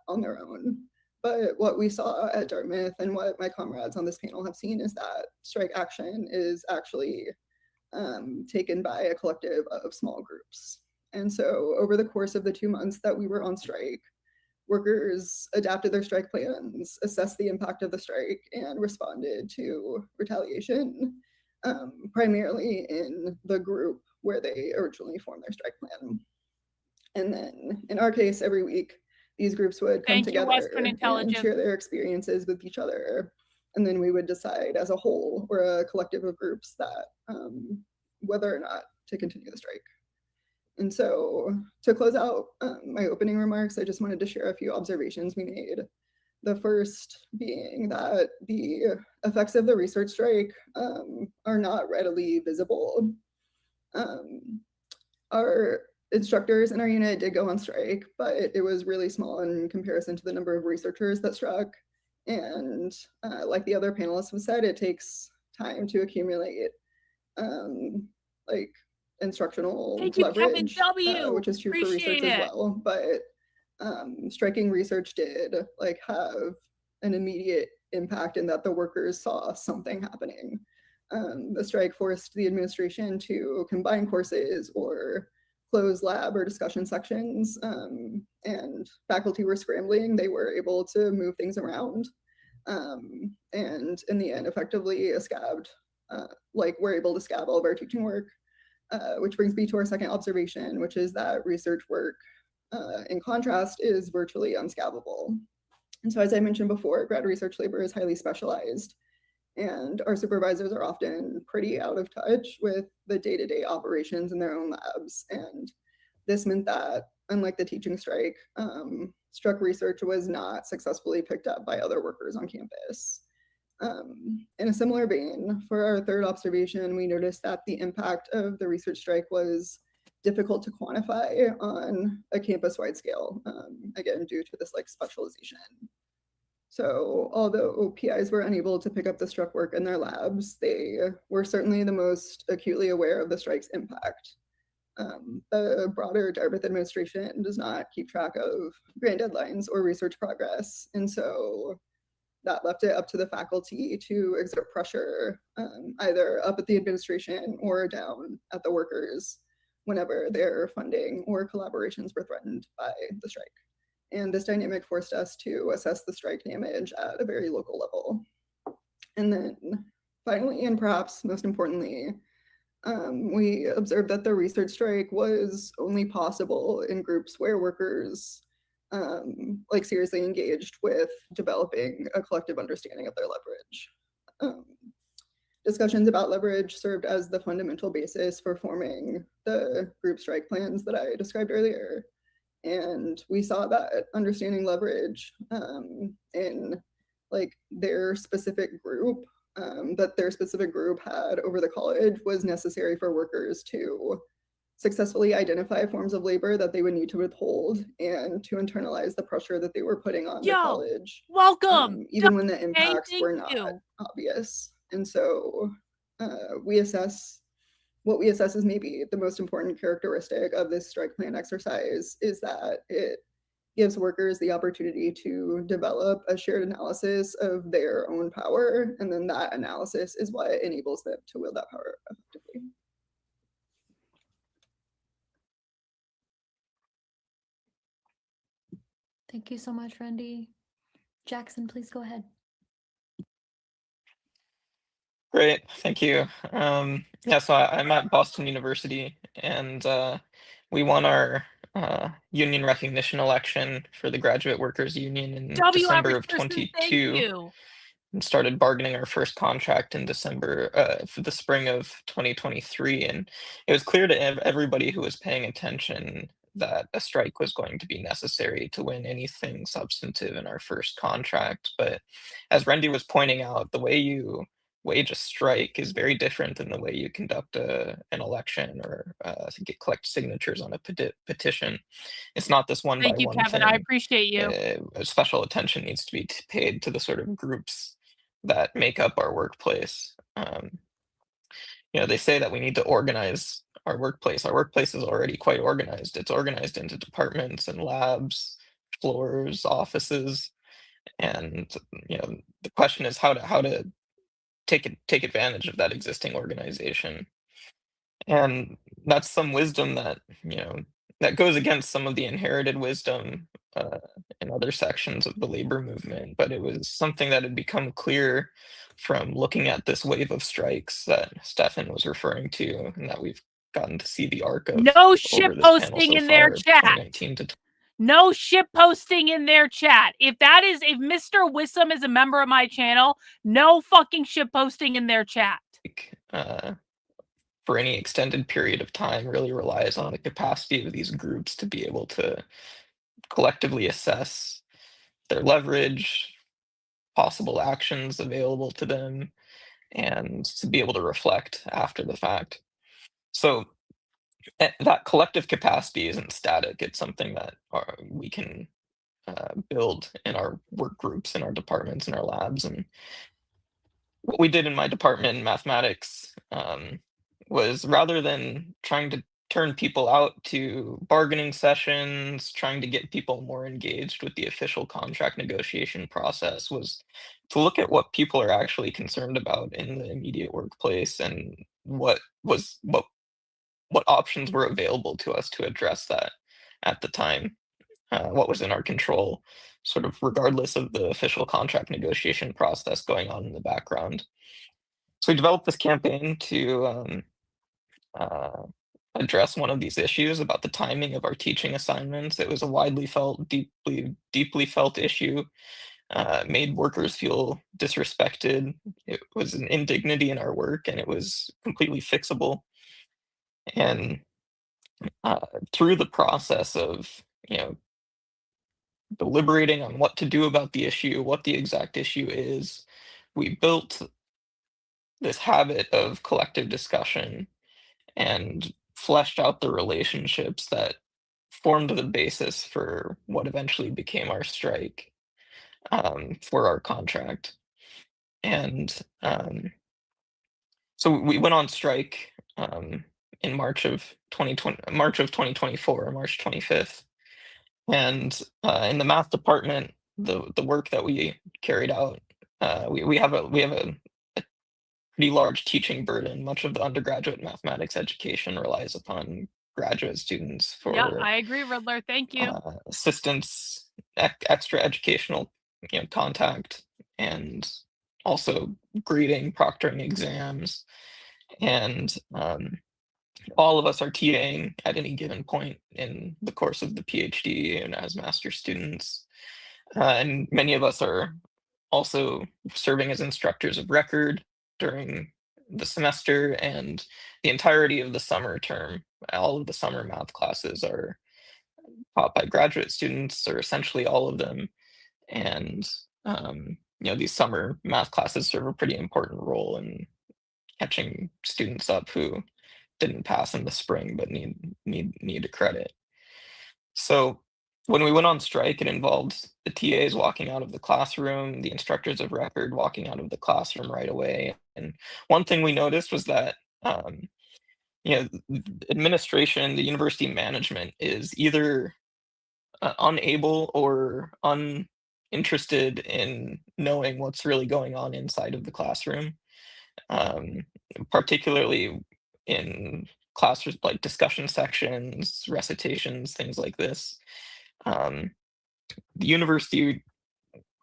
on their own. But what we saw at Dartmouth and what my comrades on this panel have seen is that strike action is actually taken by a collective of small groups. And so over the course of the 2 months that we were on strike, workers adapted their strike plans, assessed the impact of the strike, and responded to retaliation, primarily in the group where they originally formed their strike plan. And then in our case, every week, these groups would come together and share their experiences with each other. And then we would decide as a whole or a collective of groups that whether or not to continue the strike. And so to close out my opening remarks, I just wanted to share a few observations we made. The first being that the effects of the research strike are not readily visible. Our instructors in our unit did go on strike, but it was really small in comparison to the number of researchers that struck. And like the other panelists have said, it takes time to accumulate like instructional leverage, which is true for research as well. But striking research did like have an immediate impact in that the workers saw something happening. The strike forced the administration to combine courses or close lab or discussion sections, and faculty were scrambling. They were able to move things around, and in the end, effectively we're able to scab all of our teaching work, which brings me to our second observation, which is that research work, in contrast, is virtually unscabbable. And so, as I mentioned before, grad research labor is highly specialized, and our supervisors are often pretty out of touch with the day-to-day operations in their own labs. And this meant that, unlike the teaching strike, struck research was not successfully picked up by other workers on campus. In a similar vein, for our third observation, we noticed that the impact of the research strike was difficult to quantify on a campus-wide scale, again, due to this specialization. So although PIs were unable to pick up the struck work in their labs, they were certainly the most acutely aware of the strike's impact. The broader Dartmouth administration does not keep track of grant deadlines or research progress, and so that left it up to the faculty to exert pressure, either up at the administration or down at the workers whenever their funding or collaborations were threatened by the strike. And this dynamic forced us to assess the strike damage at a very local level. And then finally, and perhaps most importantly, we observed that the research strike was only possible in groups where workers seriously engaged with developing a collective understanding of their leverage. Discussions about leverage served as the fundamental basis for forming the group strike plans that I described earlier. And we saw that understanding leverage in their specific group, that their specific group had over the college was necessary for workers to successfully identify forms of labor that they would need to withhold and to internalize the pressure that they were putting on the college. Welcome. Even when the impacts were not obvious. And so what we assess as maybe the most important characteristic of this strike plan exercise is that it gives workers the opportunity to develop a shared analysis of their own power, and then that analysis is what enables them to wield that power effectively. Thank you so much, Randy. Jackson, please go ahead. Great, thank you. So I'm at Boston University, and we won our union recognition election for the Graduate Workers Union in December of 22, and started bargaining our first contract in December for the spring of 2023. And it was clear to everybody who was paying attention that a strike was going to be necessary to win anything substantive in our first contract. But as Randy was pointing out, the way you wage a strike is very different than the way you conduct an election or collect signatures on a petition. It's not this one by one thing. Thank you, Kevin. I appreciate you. Special attention needs to be paid to the sort of groups that make up our workplace. They say that we need to organize our workplace. Our workplace is already quite organized. It's organized into departments and labs, floors, offices, and the question is how to take advantage of that existing organization. And that's some wisdom that that goes against some of the inherited wisdom in other sections of the labor movement, but it was something that had become clear from looking at this wave of strikes that Stefan was referring to, and that we've gotten to see the arc of. No shit posting in their chat. No shit posting in their chat. If Mr. Wissam is a member of my channel, no fucking shit posting in their chat. For any extended period of time really relies on the capacity of these groups to be able to collectively assess their leverage, possible actions available to them, and to be able to reflect after the fact. So that collective capacity isn't static. It's something that we can build in our work groups, in our departments, in our labs. And what we did in my department in mathematics was, rather than trying to turn people out to bargaining sessions, trying to get people more engaged with the official contract negotiation process, was to look at what people are actually concerned about in the immediate workplace and what options were available to us to address that at the time, what was in our control, sort of regardless of the official contract negotiation process going on in the background. So we developed this campaign to address one of these issues about the timing of our teaching assignments. It was a widely felt, deeply felt issue. Made workers feel disrespected. It was an indignity in our work, and it was completely fixable. And through the process of, deliberating on what to do about the issue, what the exact issue is, we built this habit of collective discussion and fleshed out the relationships that formed the basis for what eventually became our strike, for our contract. And so we went on strike in March of 2024, March 25th. And in the math department, the work that we carried out, we have a pretty large teaching burden. Much of the undergraduate mathematics education relies upon graduate students for Yeah, I agree, Riddler. Thank you. assistance, extra educational, contact, and also grading, proctoring exams, and all of us are TAing at any given point in the course of the PhD and as master's students. And many of us are also serving as instructors of record during the semester and the entirety of the summer term. All of the summer math classes are taught by graduate students, or essentially all of them. And these summer math classes serve a pretty important role in catching students up who didn't pass in the spring but need a credit. So when we went on strike, it involved the TAs walking out of the classroom, the instructors of record walking out of the classroom right away. And one thing we noticed was that administration, the university management, is either unable or uninterested in knowing what's really going on inside of the classroom, particularly in classes like discussion sections, recitations, things like this. The university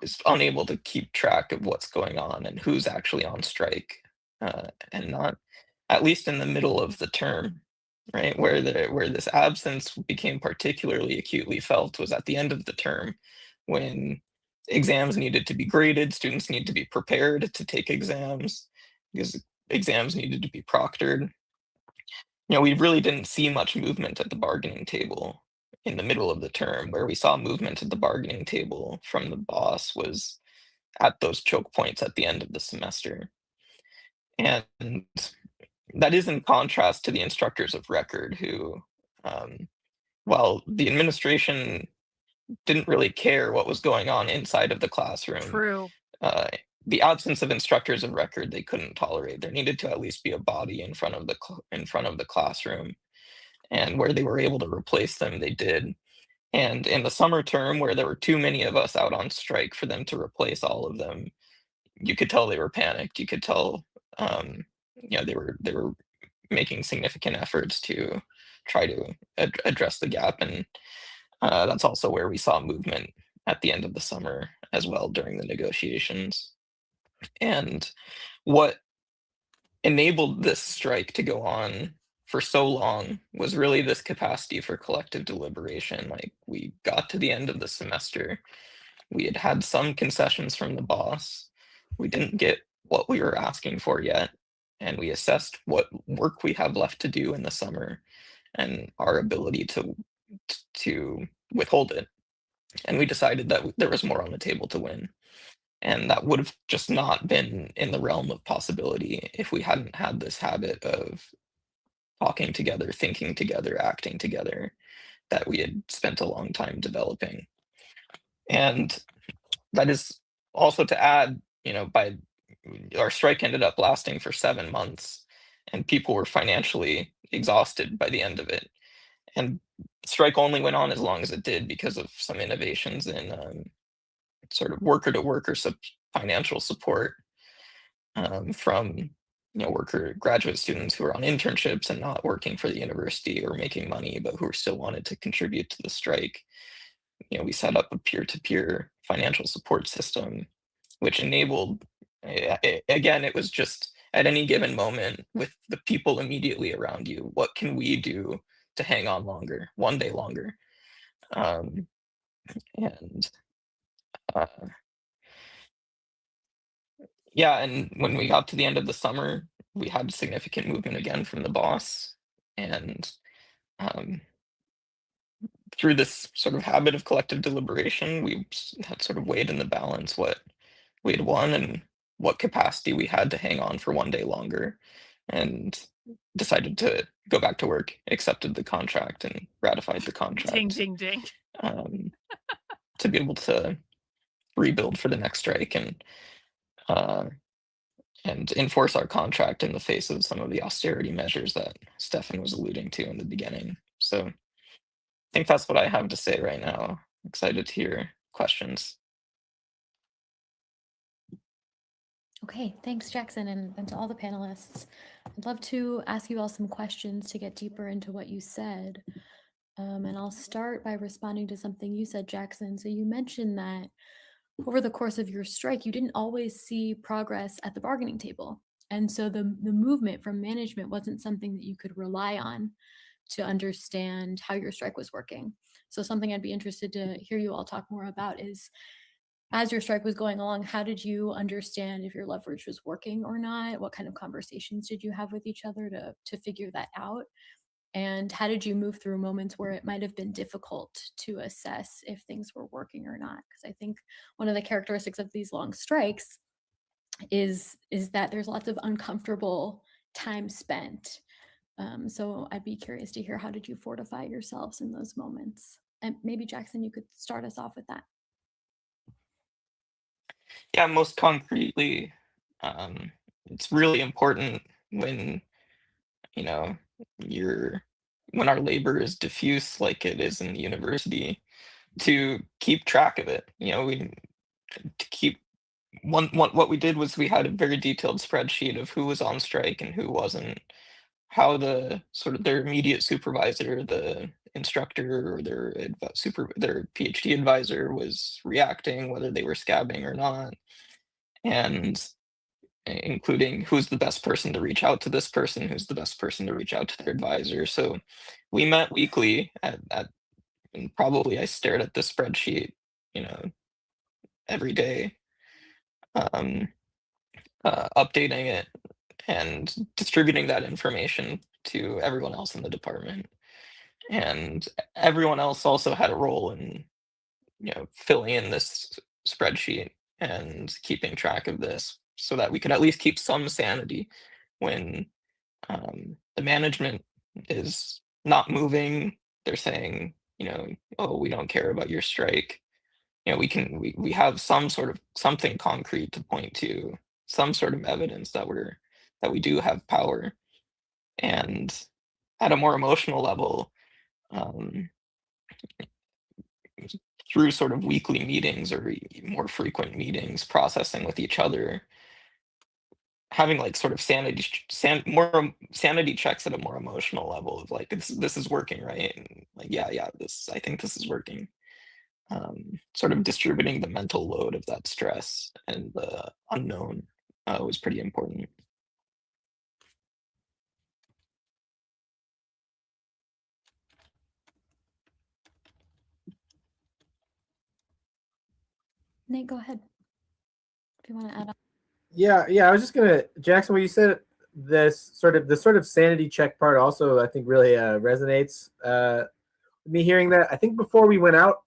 is unable to keep track of what's going on and who's actually on strike, and not, at least in the middle of the term, right? Where this absence became particularly acutely felt was at the end of the term, when exams needed to be graded, students need to be prepared to take exams, because exams needed to be proctored. We really didn't see much movement at the bargaining table in the middle of the term. Where we saw movement at the bargaining table from the boss was at those choke points at the end of the semester. And that is in contrast to the instructors of record who, while the administration didn't really care what was going on inside of the classroom, True. The absence of instructors of record they couldn't tolerate. There needed to at least be a body in front of the classroom, and where they were able to replace them, they did. And in the summer term, where there were too many of us out on strike for them to replace all of them, you could tell they were panicked. You could tell, they were making significant efforts to try to address the gap, and that's also where we saw movement at the end of the summer as well during the negotiations. And what enabled this strike to go on for so long was really this capacity for collective deliberation. Like, we got to the end of the semester, we had had some concessions from the boss, we didn't get what we were asking for yet, and we assessed what work we have left to do in the summer and our ability to withhold it. And we decided that there was more on the table to win. And that would have just not been in the realm of possibility if we hadn't had this habit of talking together, thinking together, acting together, that we had spent a long time developing. And that is also to add, our strike ended up lasting for 7 months, and people were financially exhausted by the end of it. And strike only went on as long as it did because of some innovations in sort of worker-to-worker financial support from worker graduate students who were on internships and not working for the university or making money, but who still wanted to contribute to the strike. We set up a peer-to-peer financial support system, which enabled, again, it was just at any given moment with the people immediately around you, what can we do to hang on longer, one day longer? And yeah, and when we got to the end of the summer, we had significant movement again from the boss. And through this sort of habit of collective deliberation, we had sort of weighed in the balance what we had won and what capacity we had to hang on for one day longer, and decided to go back to work, accepted the contract and ratified the contract. Ding, ding, ding. To be able to rebuild for the next strike and enforce our contract in the face of some of the austerity measures that Stefan was alluding to in the beginning. So I think that's what I have to say right now. Excited to hear questions. Okay, thanks, Jackson, and to all the panelists. I'd love to ask you all some questions to get deeper into what you said. And I'll start by responding to something you said, Jackson. So you mentioned that over the course of your strike, you didn't always see progress at the bargaining table. And so the movement from management wasn't something that you could rely on to understand how your strike was working. So something I'd be interested to hear you all talk more about is, as your strike was going along, how did you understand if your leverage was working or not? What kind of conversations did you have with each other to figure that out? And how did you move through moments where it might have been difficult to assess if things were working or not? Because I think one of the characteristics of these long strikes is that there's lots of uncomfortable time spent. So I'd be curious to hear, how did you fortify yourselves in those moments? And maybe, Jackson, you could start us off with that. Yeah, most concretely, it's really important when when our labor is diffuse like it is in the university, to keep track of it. What we did was we had a very detailed spreadsheet of who was on strike and who wasn't, how the sort of their immediate supervisor, the instructor, or their PhD advisor was reacting, whether they were scabbing or not, and including who's the best person to reach out to this person, who's the best person to reach out to their advisor. So we met weekly and probably I stared at this spreadsheet, every day, updating it and distributing that information to everyone else in the department. And everyone else also had a role in, filling in this spreadsheet and keeping track of this, so that we could at least keep some sanity when the management is not moving. They're saying, oh, we don't care about your strike. We have some sort of something concrete to point to, some sort of evidence that we do have power. And at a more emotional level, through sort of weekly meetings or more frequent meetings, processing with each other, having like sort of more sanity checks at a more emotional level of like, this is working, right? And like, yeah, I think this is working. Sort of distributing the mental load of that stress and the unknown was pretty important. Nate, go ahead if you want to add on. Yeah, I was just gonna, Jackson, when you said the sort of sanity check part also, I think really resonates with me hearing that. I think before we went out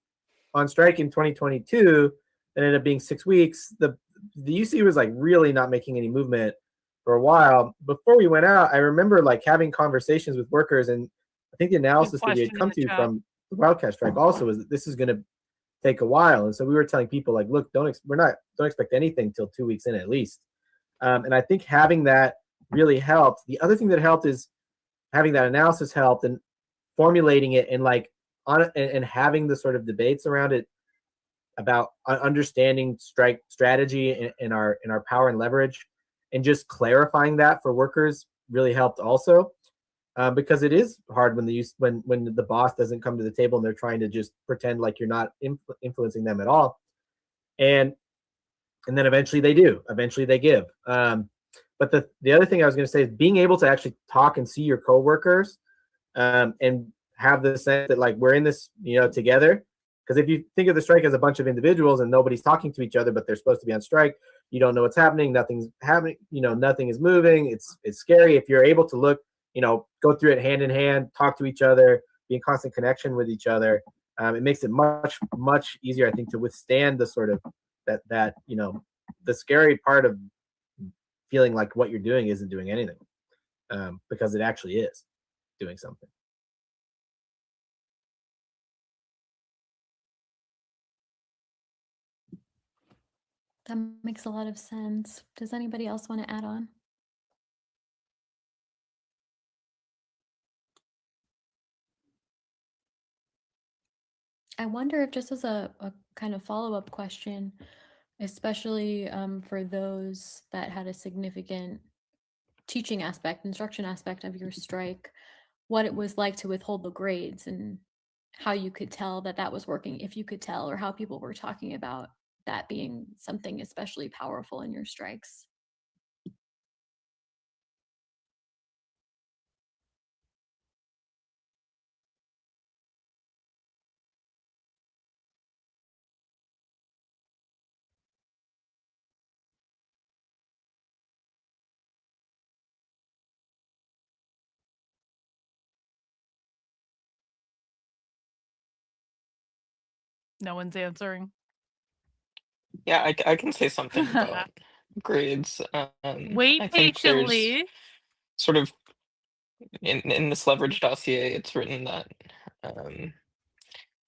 on strike in 2022, it ended up being 6 weeks. The UC was like really not making any movement for a while. Before we went out, I remember like having conversations with workers, and I think the analysis that we had come to from the Wildcat strike also was that this is going to take a while. And so we were telling people like, look, don't expect anything till 2 weeks in at least. And I think having that really helped. The other thing that helped is having that analysis helped, and formulating it and like on and having the sort of debates around it about understanding strike strategy and our power and leverage, and just clarifying that for workers really helped also, because it is hard when the boss doesn't come to the table and they're trying to just pretend like you're not influencing them at all, and then eventually they do. Eventually they give. But the other thing I was going to say is being able to actually talk and see your coworkers, and have the sense that like we're in this, together. Because if you think of the strike as a bunch of individuals and nobody's talking to each other, but they're supposed to be on strike, you don't know what's happening. Nothing's happening. Nothing is moving. It's scary. If you're able to look, go through it hand in hand, talk to each other, be in constant connection with each other, it makes it much easier, I think, to withstand the sort of that the scary part of feeling like what you're doing isn't doing anything, because it actually is doing something. That makes a lot of sense. Does anybody else want to add on? I wonder if, just as a kind of follow-up question, especially for those that had a significant teaching aspect, instruction aspect of your strike, what it was like to withhold the grades and how you could tell that that was working, if you could tell, or how people were talking about that being something especially powerful in your strikes. No one's answering. Yeah, I can say something about grades. Wait I think patiently. there's sort of in this leverage dossier, it's written that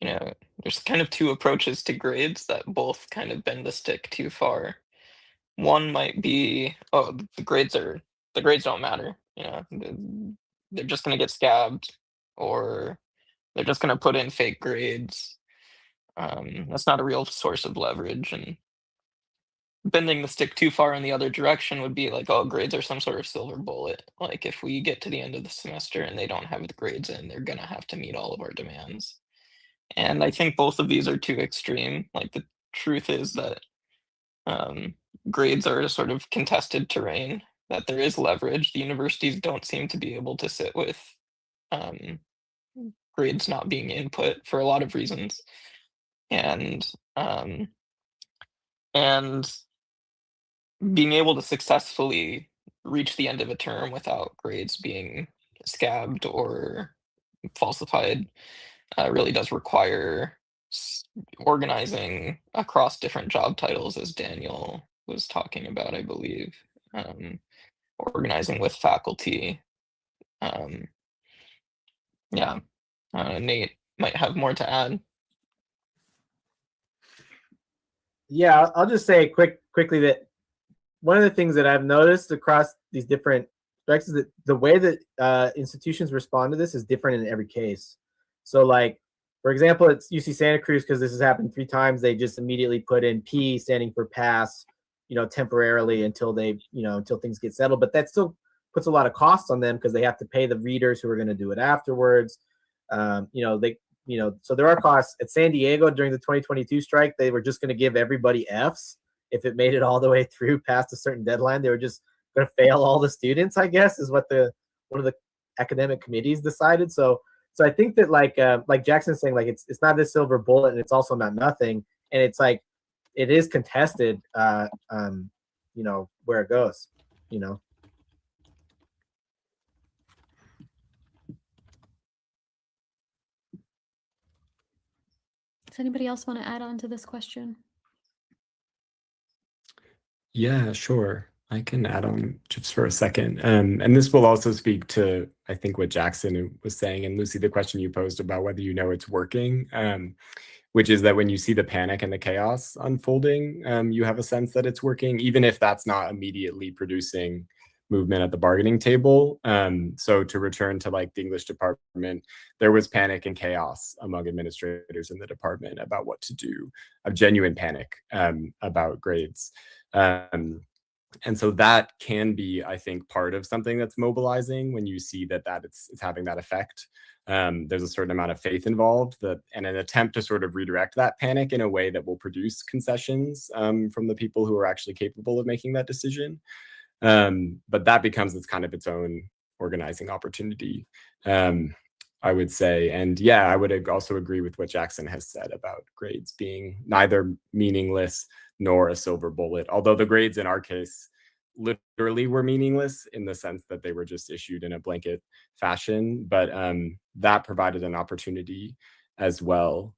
there's kind of two approaches to grades that both kind of bend the stick too far. One might be, oh, the grades don't matter. They're just gonna get scabbed, or they're just gonna put in fake grades. That's not a real source of leverage, and bending the stick too far in the other direction would be like, oh, grades are some sort of silver bullet. Like if we get to the end of the semester and they don't have the grades in, they're gonna have to meet all of our demands. And I think both of these are too extreme. Like the truth is that grades are a sort of contested terrain, that there is leverage. The universities don't seem to be able to sit with grades not being input for a lot of reasons. And being able to successfully reach the end of a term without grades being scabbed or falsified really does require organizing across different job titles, as Daniel was talking about, I believe. Organizing with faculty. Yeah, Nate might have more to add. Yeah, I'll just say quickly that one of the things that I've noticed across these different strikes is that the way that institutions respond to this is different in every case. So like, for example, it's UC Santa Cruz, because this has happened 3 times, they just immediately put in P standing for pass, temporarily until until things get settled. But that still puts a lot of costs on them because they have to pay the readers who are going to do it afterwards. So there are costs. At San Diego during the 2022 strike, they were just going to give everybody Fs if it made it all the way through past a certain deadline. They were just going to fail all the students, I guess, is what one of the academic committees decided. So I think that like Jackson's saying, like it's not this silver bullet, and it's also not nothing, and it's like it is contested, where it goes, Does anybody else want to add on to this question? Yeah, sure. I can add on just for a second. And this will also speak to, I think, what Jackson was saying, and Lucy, the question you posed about whether it's working, which is that when you see the panic and the chaos unfolding, you have a sense that it's working, even if that's not immediately producing movement at the bargaining table. So to return to like the English department, there was panic and chaos among administrators in the department about what to do, a genuine panic about grades. And so that can be, I think, part of something that's mobilizing when you see that it's having that effect. There's a certain amount of faith involved and an attempt to sort of redirect that panic in a way that will produce concessions from the people who are actually capable of making that decision. But that becomes its own organizing opportunity, I would say. And yeah, I would also agree with what Jackson has said about grades being neither meaningless nor a silver bullet, although the grades in our case literally were meaningless in the sense that they were just issued in a blanket fashion. But that provided an opportunity as well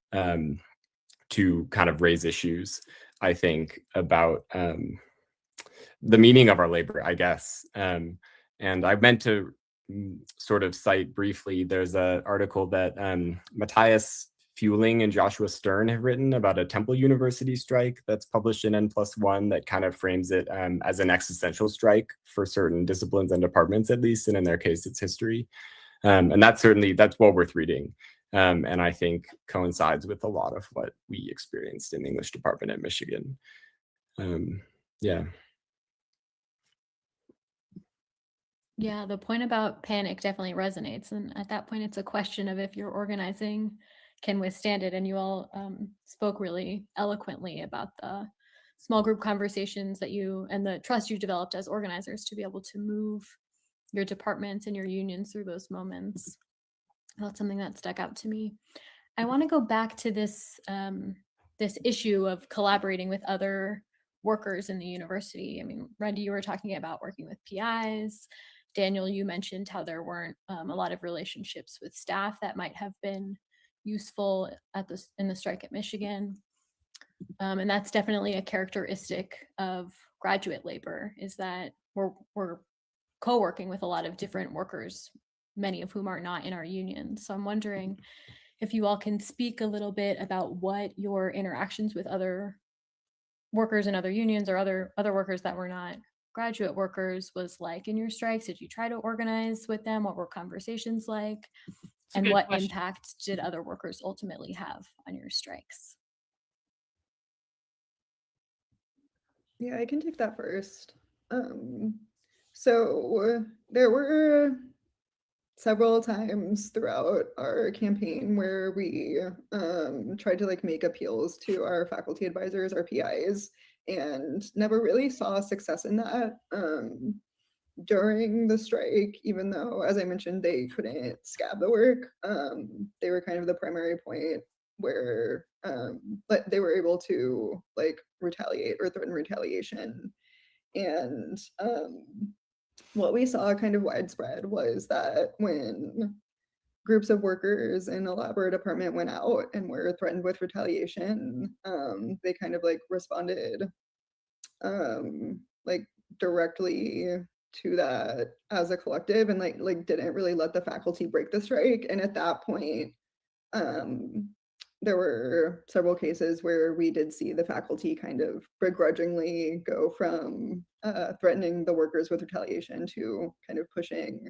to kind of raise issues, I think, about the meaning of our labor, I guess. And I meant to sort of cite briefly, there's an article that Matthias Fueling and Joshua Stern have written about a Temple University strike that's published in N+1 that kind of frames it as an existential strike for certain disciplines and departments, at least, and in their case, it's history. And that's well worth reading. And I think coincides with a lot of what we experienced in the English department at Michigan. Yeah. Yeah, the point about panic definitely resonates. And at that point, it's a question of if your organizing can withstand it. And you all spoke really eloquently about the small group conversations that you and the trust you developed as organizers to be able to move your departments and your unions through those moments. That's something that stuck out to me. I want to go back to this this issue of collaborating with other workers in the university. I mean, Randy, you were talking about working with PIs. Daniel, you mentioned how there weren't a lot of relationships with staff that might have been useful in the strike at Michigan. And that's definitely a characteristic of graduate labor, is that we're co-working with a lot of different workers, many of whom are not in our union. So I'm wondering if you all can speak a little bit about what your interactions with other workers in other unions or other workers that were not graduate workers was like in your strikes. Did you try to organize with them? What were conversations like? And what impact did other workers ultimately have on your strikes? Yeah, I can take that first. So there were several times throughout our campaign where we tried to make appeals to our faculty advisors, our PIs, and never really saw success in that during the strike, even though, as I mentioned, they couldn't scab the work. They were kind of the primary point where but they were able to retaliate or threaten retaliation. And what we saw kind of widespread was that when groups of workers in a labor department went out and were threatened with retaliation, they kind of responded directly to that as a collective, and didn't really let the faculty break the strike. And at that point, there were several cases where we did see the faculty kind of begrudgingly go from threatening the workers with retaliation to kind of pushing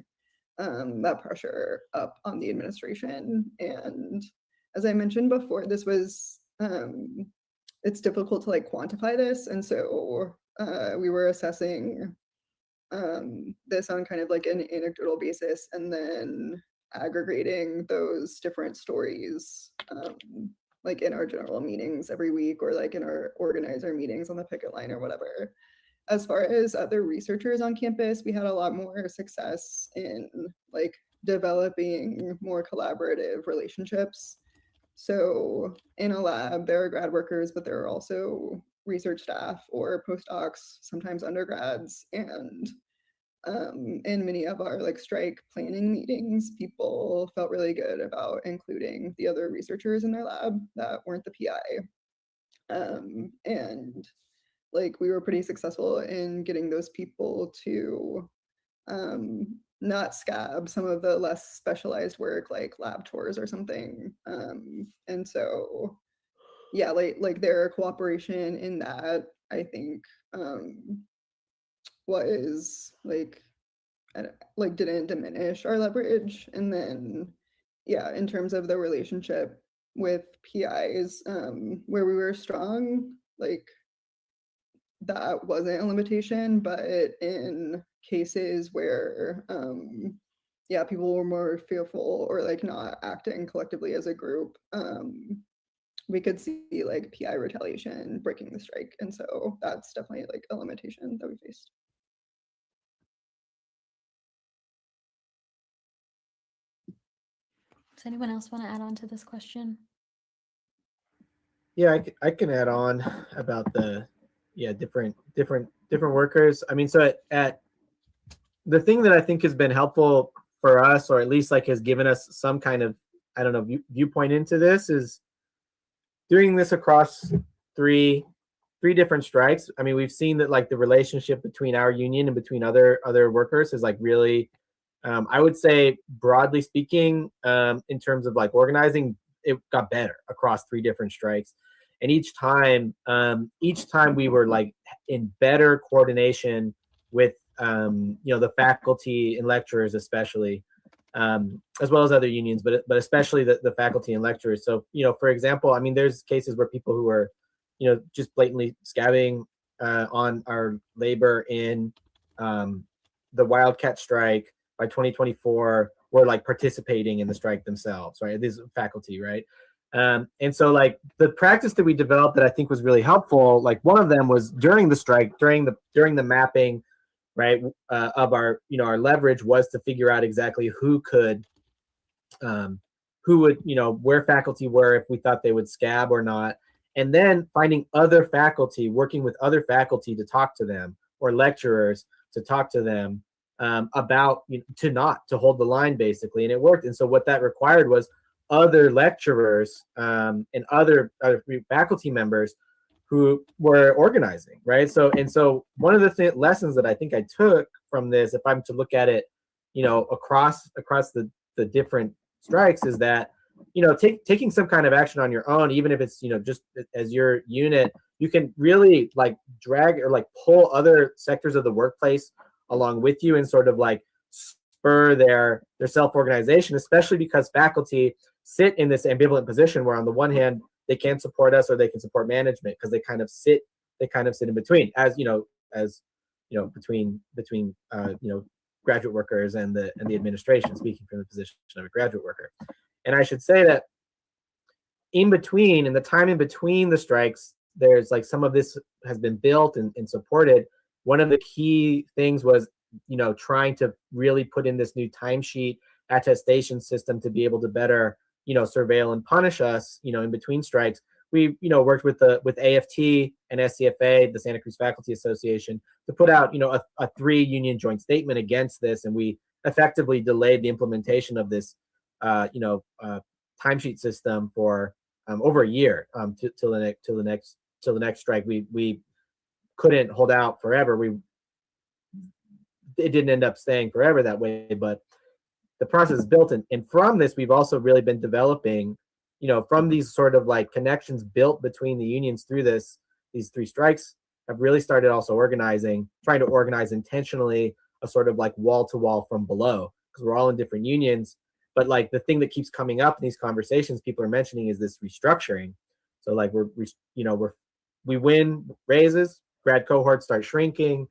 that pressure up on the administration. And as I mentioned before, this was it's difficult to quantify this, and so we were assessing this on kind of an anecdotal basis, and then aggregating those different stories in our general meetings every week, or in our organizer meetings on the picket line or whatever. As far as other researchers on campus, we had a lot more success in developing more collaborative relationships. So in a lab, there are grad workers, but there are also research staff or postdocs, sometimes undergrads. And in many of our strike planning meetings, people felt really good about including the other researchers in their lab that weren't the PI. And we were pretty successful in getting those people to not scab some of the less specialized work, like lab tours or something. And so, yeah, their cooperation in that, I think, was like didn't diminish our leverage. And then, yeah, in terms of the relationship with PIs, where we were strong, like that wasn't a limitation, but in cases where, yeah, people were more fearful or like not acting collectively as a group, we could see like PI retaliation breaking the strike. And so that's definitely like a limitation that we faced. Does anyone else want to add on to this question? Yeah, I can add on about the different workers. I mean, so at the thing that I think has been helpful for us, or at least like has given us some kind of, I don't know, viewpoint into this, is doing this across three different strikes. I mean, we've seen that like the relationship between our union and between other workers is like really, I would say broadly speaking, in terms of like organizing, it got better across three different strikes. And each time we were like in better coordination with the faculty and lecturers, especially, as well as other unions, but especially the faculty and lecturers. So, for example, I mean, there's cases where people who are, just blatantly scabbing on our labor in the Wildcat strike by 2024 were like participating in the strike themselves, right? These faculty, right? And so like the practice that we developed that I think was really helpful, like one of them was during the strike, during the mapping, right, of our, our leverage was to figure out exactly who would, where faculty were, if we thought they would scab or not. And then finding other faculty, working with other faculty to talk to them, or lecturers to talk to them about, to hold the line basically. And it worked. And so what that required was other lecturers and other faculty members who were organizing, right? So one of the lessons that I think I took from this, if I'm to look at it, across the different strikes, is that taking some kind of action on your own, even if it's just as your unit, you can really like drag or like pull other sectors of the workplace along with you and sort of like spur their self-organization, especially because faculty sit in this ambivalent position where on the one hand they can support us or they can support management, because they kind of sit in between, as between graduate workers and the administration, speaking from the position of a graduate worker. And I should say that in the time in between the strikes, there's like some of this has been built and supported. One of the key things was, trying to really put in this new timesheet attestation system to be able to better, surveil and punish us, in between strikes. We, worked with AFT and SCFA, the Santa Cruz Faculty Association, to put out, a 3-union joint statement against this, and we effectively delayed the implementation of this, timesheet system for over a year till the next strike. We couldn't hold out forever. It didn't end up staying forever that way, but the process is built. And from this, we've also really been developing, from these sort of like connections built between the unions through these 3 strikes, have really started also trying to organize intentionally a sort of like wall to wall from below, because we're all in different unions. But like the thing that keeps coming up in these conversations people are mentioning is this restructuring. So like we win raises, grad cohorts start shrinking.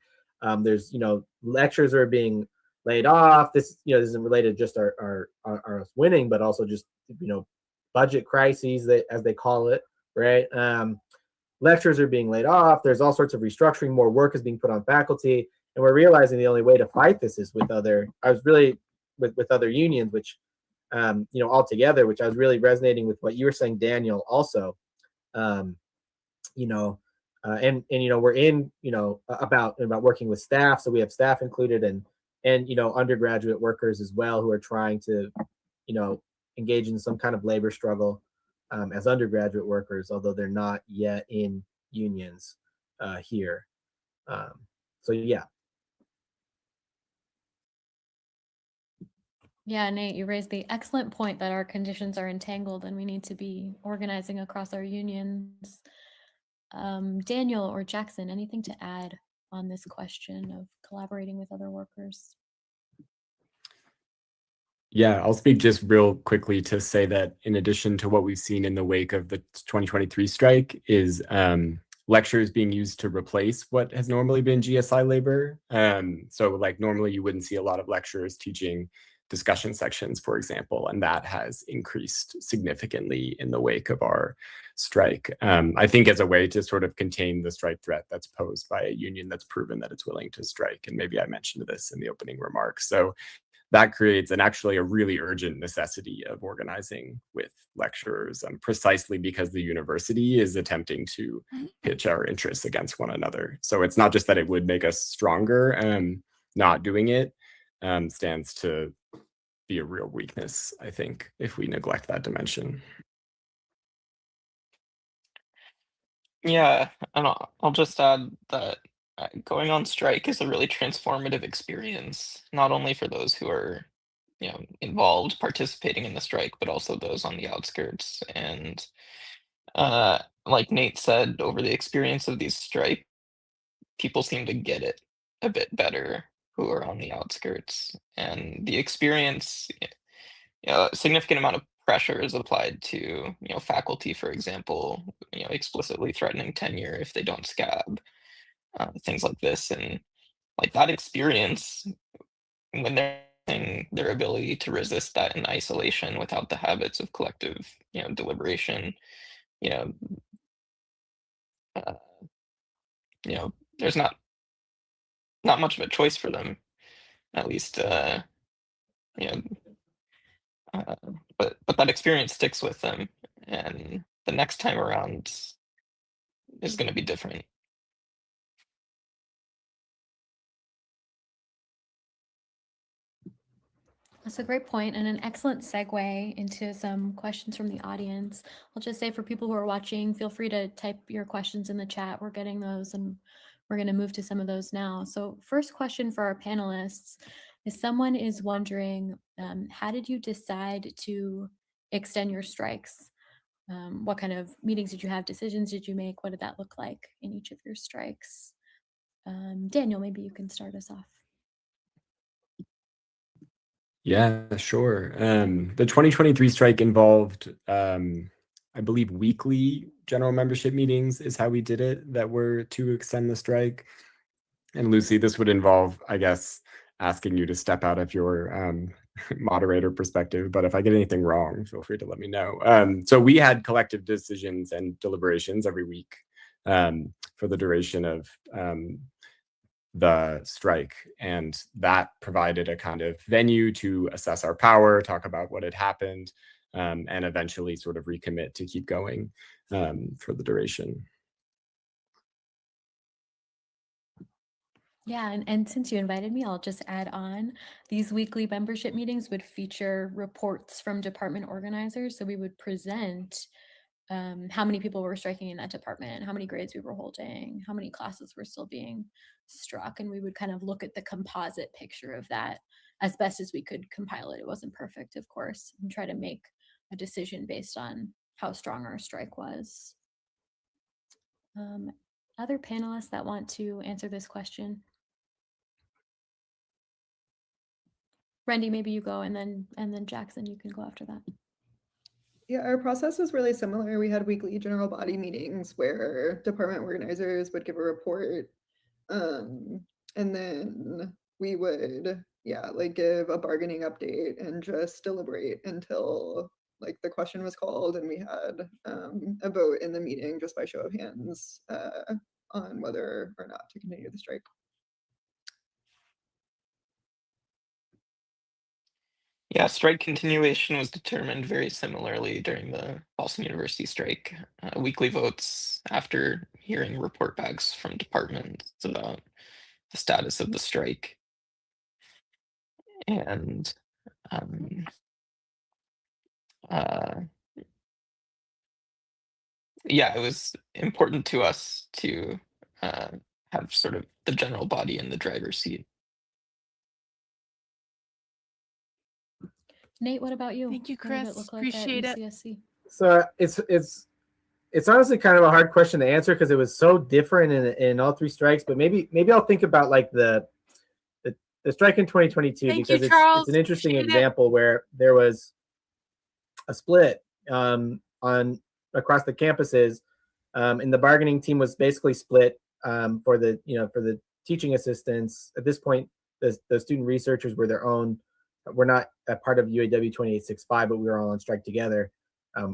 There's lecturers are being laid off. This this isn't related to just our us winning, but also just budget crises, as they call it, right? Lecturers are being laid off. There's all sorts of restructuring. More work is being put on faculty, and we're realizing the only way to fight this is with other unions, which all together. Which I was really resonating with what you were saying, Daniel, also. And we're in about working with staff, so we have staff included, and undergraduate workers as well, who are trying to engage in some kind of labor struggle as undergraduate workers, although they're not yet in unions here. So yeah. Yeah, Nate, you raised the excellent point that our conditions are entangled and we need to be organizing across our unions. Daniel or Jackson, anything to add on this question of collaborating with other workers? Yeah, I'll speak just real quickly to say that in addition to what we've seen in the wake of the 2023 strike is lectures being used to replace what has normally been GSI labor. So like normally you wouldn't see a lot of lecturers teaching discussion sections, for example, and that has increased significantly in the wake of our strike. I think as a way to sort of contain the strike threat that's posed by a union that's proven that it's willing to strike. And maybe I mentioned this in the opening remarks. So that creates actually a really urgent necessity of organizing with lecturers, precisely because the university is attempting to pitch our interests against one another. So it's not just that it would make us stronger, not doing it stands to be a real weakness, I think, if we neglect that dimension. Yeah, and I'll just add that going on strike is a really transformative experience, not only for those who are, involved, participating in the strike, but also those on the outskirts. And like Nate said, over the experience of these strikes, people seem to get it a bit better who are on the outskirts. And the experience, a significant amount of pressure is applied to, faculty, for example, explicitly threatening tenure if they don't scab, things like this. And like that experience, when they're in their ability to resist that in isolation without the habits of collective, deliberation, you know, uh, there's not much of a choice for them, at least, you know, but that experience sticks with them, and the next time around is going to be different. That's a great point and an excellent segue into some questions from the audience. I'll just say for people who are watching, feel free to type your questions in the chat. We're getting those and we're going to move to some of those now. So first question for our panelists is someone is wondering, how did you decide to extend your strikes? What kind of meetings did you have? Decisions did you make? What did that look like in each of your strikes? Daniel, maybe you can start us off. Yeah, sure. The 2023 strike involved, I believe, weekly general membership meetings is how we did it that were to extend the strike. And Lucy, this would involve, I guess, asking you to step out of your moderator perspective. But if I get anything wrong, feel free to let me know. So we had collective decisions and deliberations every week for the duration of the strike, and that provided a kind of venue to assess our power, talk about what had happened, and eventually sort of recommit to keep going for the duration. Yeah, and since you invited me, I'll just add on, these weekly membership meetings would feature reports from department organizers. So we would present how many people were striking in that department, how many grades we were holding, how many classes were still being struck. And we would kind of look at the composite picture of that as best as we could compile it. It wasn't perfect, of course, and try to make a decision based on how strong our strike was. Other panelists that want to answer this question? Randy, maybe you go, and then Jackson, you can go after that. Yeah, our process was really similar. We had weekly general body meetings where department organizers would give a report, and then we would, give a bargaining update and just deliberate until the question was called and we had a vote in the meeting just by show of hands on whether or not to continue the strike. Yeah, strike continuation was determined very similarly during the Boston University strike. Weekly votes after hearing report backs from departments about the status of the strike. And yeah, it was important to us to have sort of the general body in the driver's seat. Nate, what about you? Thank you, What did Chris. it look like Appreciate at it. UCSC? So it's honestly kind of a hard question to answer because it was so different in all three strikes. But maybe I'll think about like the the strike in 2022, Thank because you, it's Charles. an interesting Appreciate it. example where there was a split on across the campuses, and the bargaining team was basically split for the teaching assistants. At this point, the student researchers were their own. We're not a part of UAW 2865, but we were all on strike together,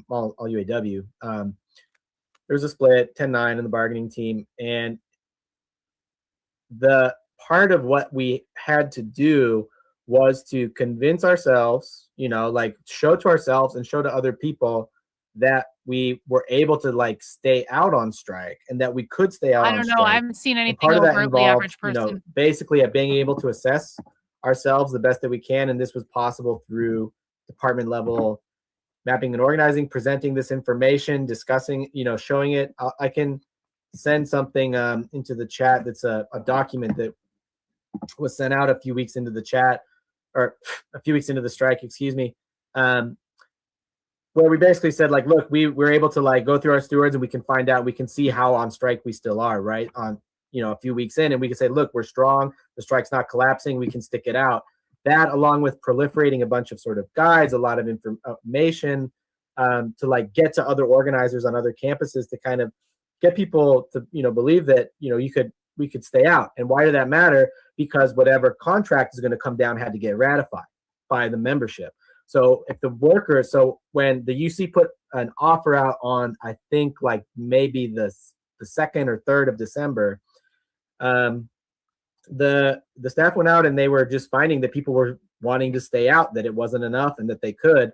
all UAW. There was a split, 10-9 in the bargaining team, and the part of what we had to do was to convince ourselves, like show to ourselves and show to other people that we were able to like stay out on strike and that we could stay out I on don't know. strike. I haven't seen And anything part of that overtly involved, average person. basically at being able to assess ourselves the best that we can. And this was possible through department level mapping and organizing, presenting this information, discussing, showing it. I can send something into the chat that's a document that was sent out a few weeks into the chat, or a few weeks into the strike, excuse me, where we basically said, like, look, we're able to like go through our stewards and we can find out, we can see how on strike we still are, right? On, a few weeks in, and we can say, look, we're strong, the strike's not collapsing, we can stick it out. That, along with proliferating a bunch of sort of guides, a lot of information to like get to other organizers on other campuses to kind of get people to, believe that, we could stay out. And why did that matter? Because whatever contract is going to come down had to get ratified by the membership. So if the workers, so when the UC put an offer out on, I think like maybe the 2nd or 3rd of December, the staff went out and they were just finding that people were wanting to stay out, that it wasn't enough, and that they could.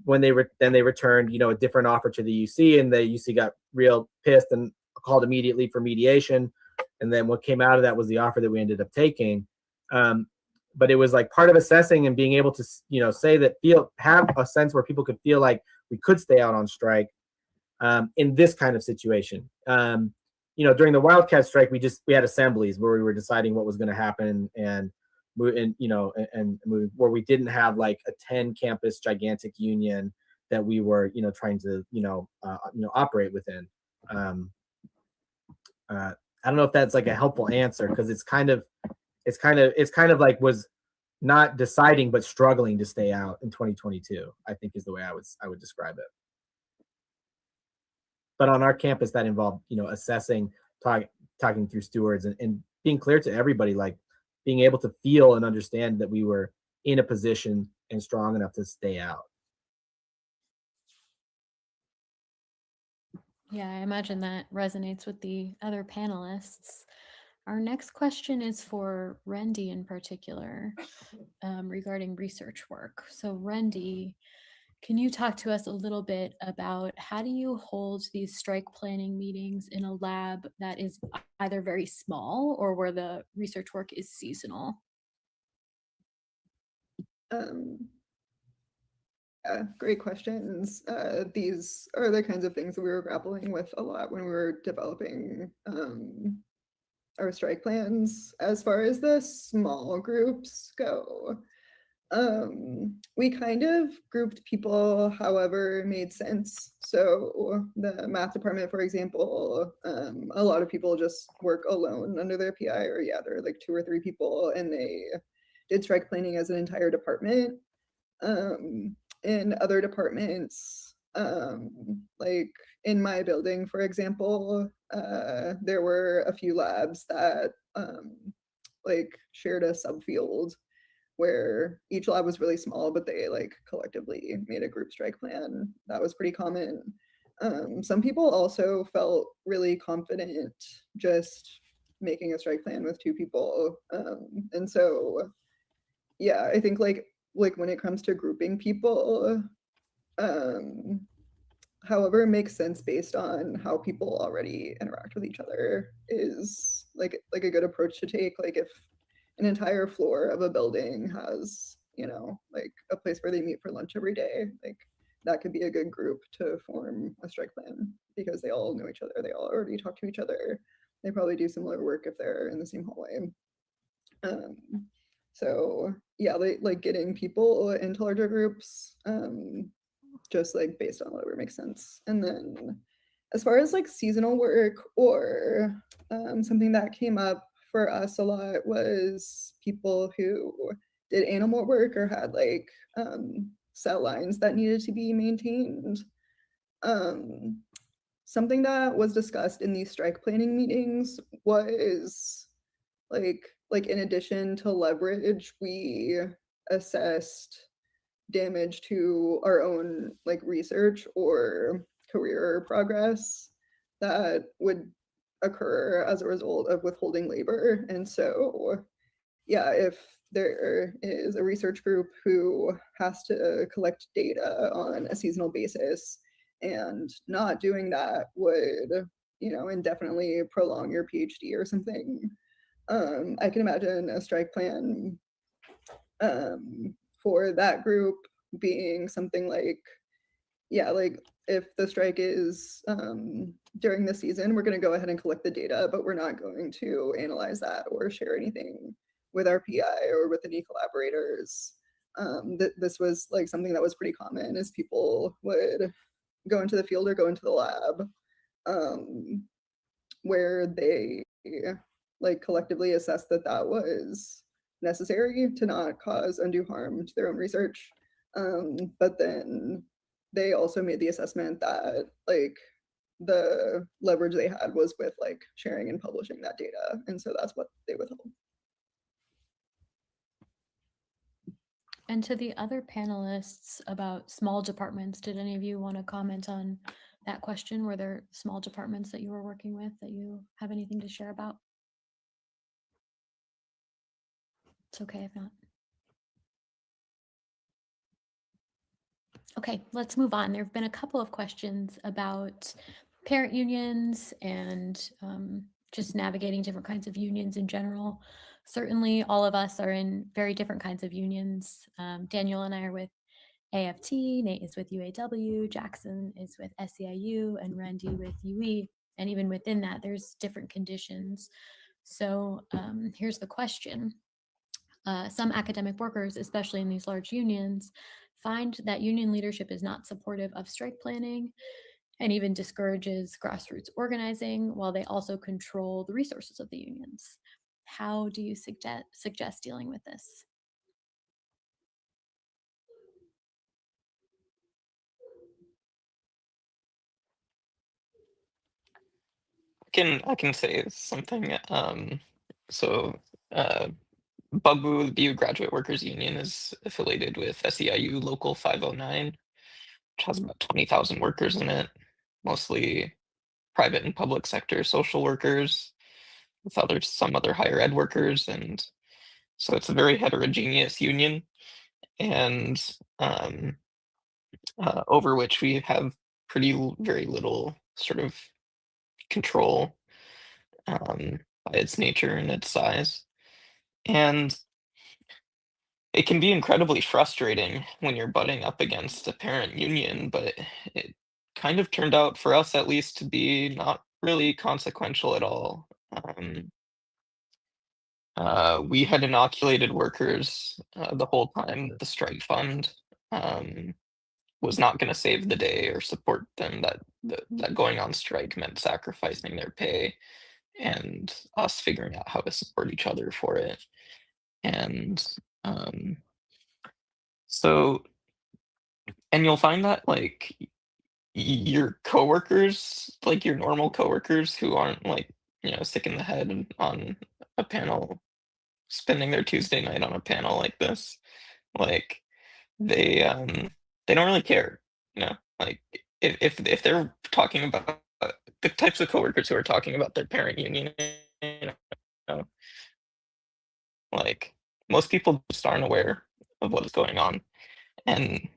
When they returned, a different offer to the UC, and the UC got real pissed and called immediately for mediation. And then what came out of that was the offer that we ended up taking. But it was like part of assessing and being able to, say that, have a sense where people could feel like we could stay out on strike in this kind of situation. During the Wildcat strike, we had assemblies where we were deciding what was going to happen, and where we didn't have like a 10 campus gigantic union that we were, trying to, operate within. I don't know if that's like a helpful answer, because it's kind of like was not deciding but struggling to stay out in 2022, I think, is the way I would describe it. But on our campus, that involved, assessing, talking through stewards, and being clear to everybody, like being able to feel and understand that we were in a position and strong enough to stay out. Yeah, I imagine that resonates with the other panelists. Our next question is for Rendy in particular, regarding research work. So Rendy, can you talk to us a little bit about how do you hold these strike planning meetings in a lab that is either very small or where the research work is seasonal? Great questions. These are the kinds of things that we were grappling with a lot when we were developing our strike plans. As far as the small groups go, we kind of grouped people however made sense. So the math department, for example, a lot of people just work alone under their PI, or there are like 2 or 3 people, and they did strike planning as an entire department. In other departments, like in my building, for example, there were a few labs that like shared a subfield where each lab was really small, but they like collectively made a group strike plan. That was pretty common. Some people also felt really confident just making a strike plan with 2 people. And so, yeah, I think like when it comes to grouping people, however it makes sense based on how people already interact with each other is like a good approach to take. Like if an entire floor of a building has, like a place where they meet for lunch every day, like that could be a good group to form a strike plan, because they all know each other, they all already talk to each other, they probably do similar work if they're in the same hallway. So yeah, like getting people into larger groups, just like based on whatever makes sense. And then as far as like seasonal work or something that came up for us a lot was people who did animal work or had like cell lines that needed to be maintained. Something that was discussed in these strike planning meetings was like in addition to leverage, we assessed damage to our own like research or career progress that would occur as a result of withholding labor. And so, yeah, if there is a research group who has to collect data on a seasonal basis and not doing that would, you know, indefinitely prolong your PhD or something. I can imagine a strike plan for that group being something like, yeah, like if the strike is during the season, we're going to go ahead and collect the data, but we're not going to analyze that or share anything with our PI or with any collaborators. This was like something that was pretty common, is people would go into the field or go into the lab where they like collectively assessed that that was necessary to not cause undue harm to their own research. But then they also made the assessment that like the leverage they had was with like sharing and publishing that data. And so that's what they withheld. And to the other panelists about small departments, did any of you want to comment on that question? Were there small departments that you were working with that you have anything to share about? It's okay if not. Okay, let's move on. There have been a couple of questions about parent unions and just navigating different kinds of unions in general. Certainly, all of us are in very different kinds of unions. Daniel and I are with AFT, Nate is with UAW, Jackson is with SEIU, and Randy with UE. And even within that, there's different conditions. So here's the question. Some academic workers, especially in these large unions, find that union leadership is not supportive of strike planning and even discourages grassroots organizing, while they also control the resources of the unions. How do you suggest dealing with this? I can say something. So Bugwoo, the BU Graduate Workers Union, is affiliated with SEIU Local 509, which has about 20,000 workers in it, mostly private and public sector social workers, with some other higher ed workers, and so it's a very heterogeneous union, and over which we have very little sort of control by its nature and its size. And it can be incredibly frustrating when you're butting up against a parent union, but it kind of turned out, for us at least, to be not really consequential at all. We had inoculated workers the whole time that the strike fund was not going to save the day or support them, that going on strike meant sacrificing their pay, and us figuring out how to support each other for it. And so, and you'll find that like your coworkers, like your normal coworkers who aren't like, sick in the head on a panel, spending their Tuesday night on a panel like this, like they don't really care, like if they're talking about the types of coworkers who are talking about their parent union, like most people just aren't aware of what's going on, and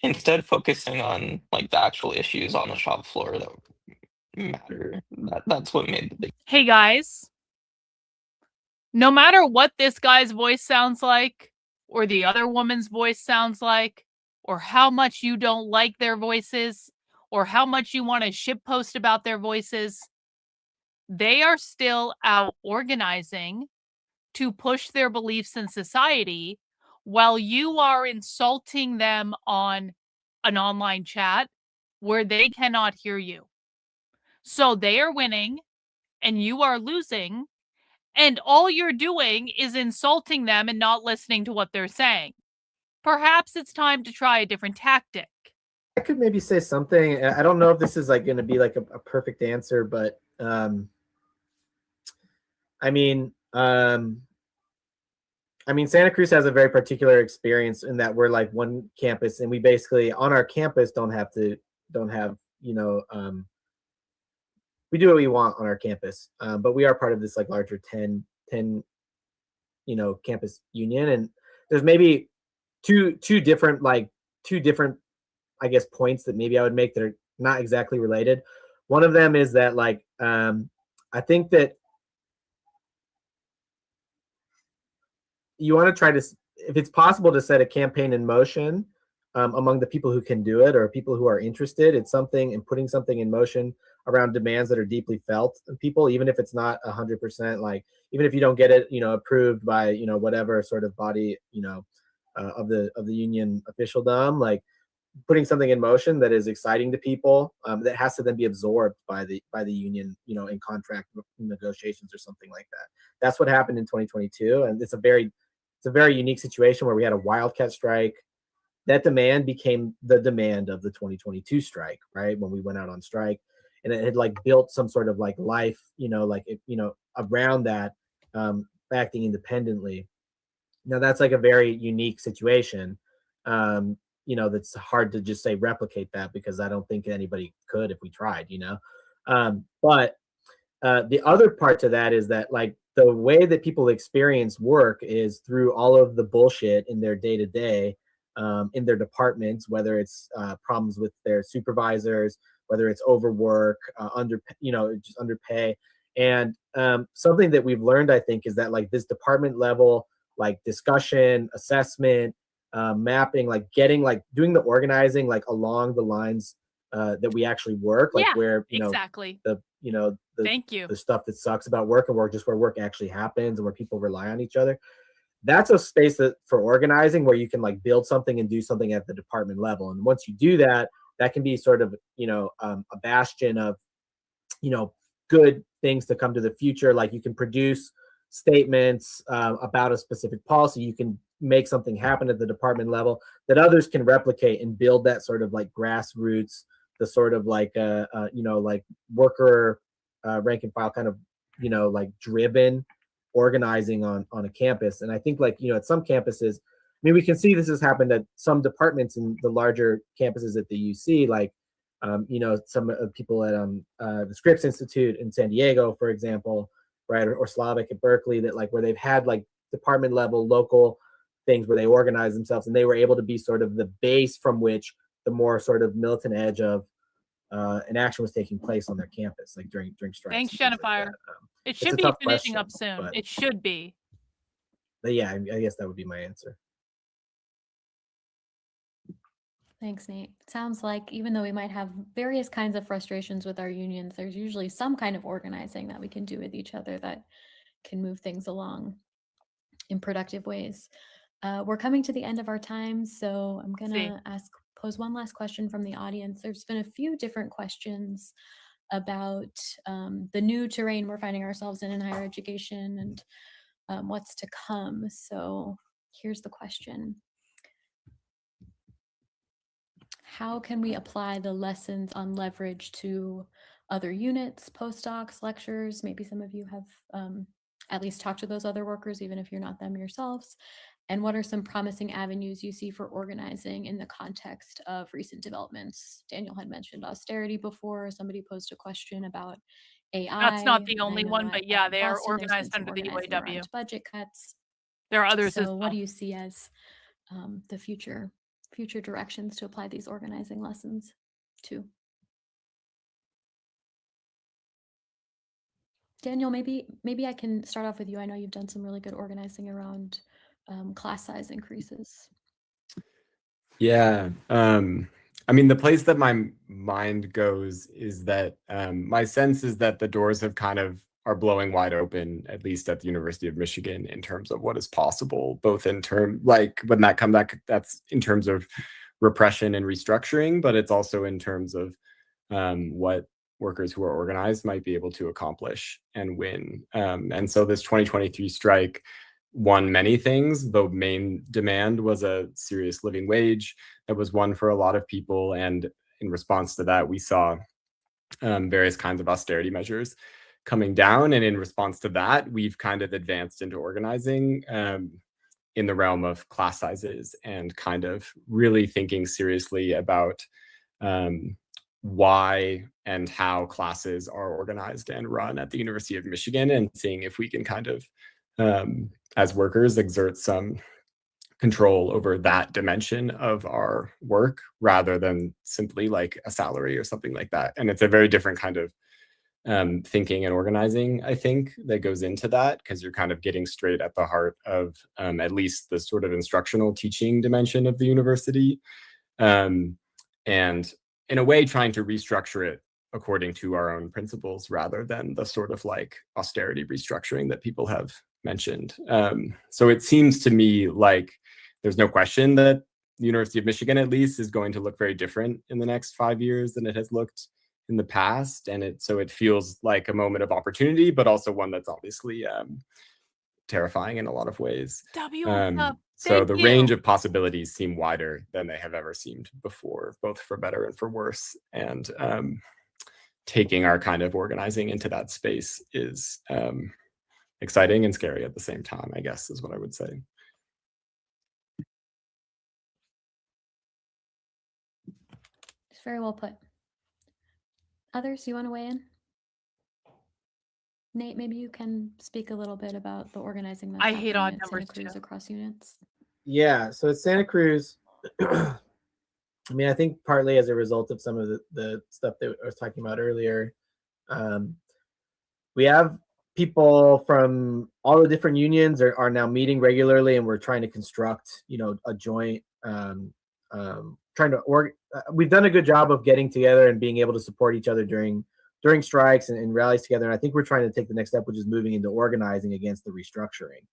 instead focusing on like the actual issues on the shop floor that matter. That's what made the big. Hey guys, no matter what this guy's voice sounds like, or the other woman's voice sounds like, or how much you don't like their voices, or how much you want to shitpost about their voices, they are still out organizing to push their beliefs in society, while you are insulting them on an online chat where they cannot hear you. So they are winning and you are losing. And all you're doing is insulting them and not listening to what they're saying. Perhaps it's time to try a different tactic. I could maybe say something. I don't know if this is like going to be like a perfect answer, but I mean, Santa Cruz has a very particular experience in that we're like one campus, and we basically on our campus don't have, we do what we want on our campus, but we are part of this like larger 10 campus union, and there's maybe two different I guess points that maybe I would make that are not exactly related. One of them is that like I think that you want to try to, if it's possible, to set a campaign in motion among the people who can do it or people who are interested in something and putting something in motion around demands that are deeply felt in people, even if it's not 100%, like even if you don't get it, approved by, whatever sort of body, of the union officialdom, like putting something in motion that is exciting to people, that has to then be absorbed by the union, in contract negotiations or something like that. That's what happened in 2022, and it's a very unique situation where we had a wildcat strike. That demand became the demand of the 2022 strike, right? When we went out on strike, and it had like built some sort of like life, around that, acting independently. Now that's like a very unique situation. That's hard to just say replicate that, because I don't think anybody could if we tried, but the other part to that is that like the way that people experience work is through all of the bullshit in their day-to-day, in their departments, whether it's problems with their supervisors, whether it's overwork, just underpay. And something that we've learned, I think, is that like this department level, like discussion, assessment, mapping, like getting, like doing the organizing, like along the lines that we actually work, like where, exactly. Thank you. The stuff that sucks about work and work, just where work actually happens and where people rely on each other. That's a space for organizing where you can like build something and do something at the department level. And once you do that, that can be sort of, a bastion of, good things to come to the future. Like you can produce statements about a specific policy. You can make something happen at the department level that others can replicate and build that sort of like grassroots, the sort of like, like worker rank and file kind of, like driven organizing on a campus. And I think like, at some campuses, I mean, we can see this has happened at some departments in the larger campuses at the UC, like, some people at the Scripps Institute in San Diego, for example, right, or Slavic at Berkeley, that like where they've had like department level local things where they organize themselves and they were able to be sort of the base from which the more sort of militant edge of an action was taking place on their campus, like during strikes. Thanks, Jennifer. Like it should be finishing up soon. It should be. But yeah, I guess that would be my answer. Thanks, Nate. It sounds like even though we might have various kinds of frustrations with our unions, there's usually some kind of organizing that we can do with each other that can move things along in productive ways. We're coming to the end of our time, so I'm gonna pose one last question from the audience. There's been a few different questions about the new terrain we're finding ourselves in higher education and what's to come. So here's the question. How can we apply the lessons on leverage to other units, postdocs, lectures? Maybe some of you have at least talked to those other workers, even if you're not them yourselves. And what are some promising avenues you see for organizing in the context of recent developments? Daniel had mentioned austerity before. Somebody posed a question about AI. That's not the only one, but yeah, they are organized under the UAW. Budget cuts. There are others as So well. what do you see as the future directions to apply these organizing lessons to? Daniel, maybe I can start off with you. I know you've done some really good organizing around class size increases. Yeah. I mean, the place that my mind goes is that my sense is that the doors have kind of are blowing wide open, at least at the University of Michigan, in terms of what is possible, both in term, like when that come back, that's in terms of repression and restructuring, but it's also in terms of what workers who are organized might be able to accomplish and win. And so this 2023 strike won many things. The main demand was a serious living wage that was won for a lot of people. And in response to that, we saw various kinds of austerity measures coming down. And in response to that, we've kind of advanced into organizing in the realm of class sizes and kind of really thinking seriously about why and how classes are organized and run at the University of Michigan, and seeing if we can kind of, as workers, exert some control over that dimension of our work rather than simply like a salary or something like that. And it's a very different kind of thinking and organizing, I think, that goes into that, because you're kind of getting straight at the heart of at least the sort of instructional teaching dimension of the university. And in a way, trying to restructure it according to our own principles rather than the sort of like austerity restructuring that people have mentioned. So it seems to me like there's no question that the University of Michigan, at least, is going to look very different in the next 5 years than it has looked in the past. And so it feels like a moment of opportunity, but also one that's obviously terrifying in a lot of ways. So the range of possibilities seem wider than they have ever seemed before, both for better and for worse. And taking our kind of organizing into that space is exciting and scary at the same time, I guess, is what I would say. It's very well put. Others, you want to weigh in? Nate, maybe you can speak a little bit about the organizing that's happening at Santa Cruz across units. Yeah, so at Santa Cruz, I mean, I think partly as a result of some of the stuff that I was talking about earlier, we have people from all the different unions are now meeting regularly, and we're trying to construct, a joint, we've done a good job of getting together and being able to support each other during strikes and rallies together. And I think we're trying to take the next step, which is moving into organizing against the restructuring,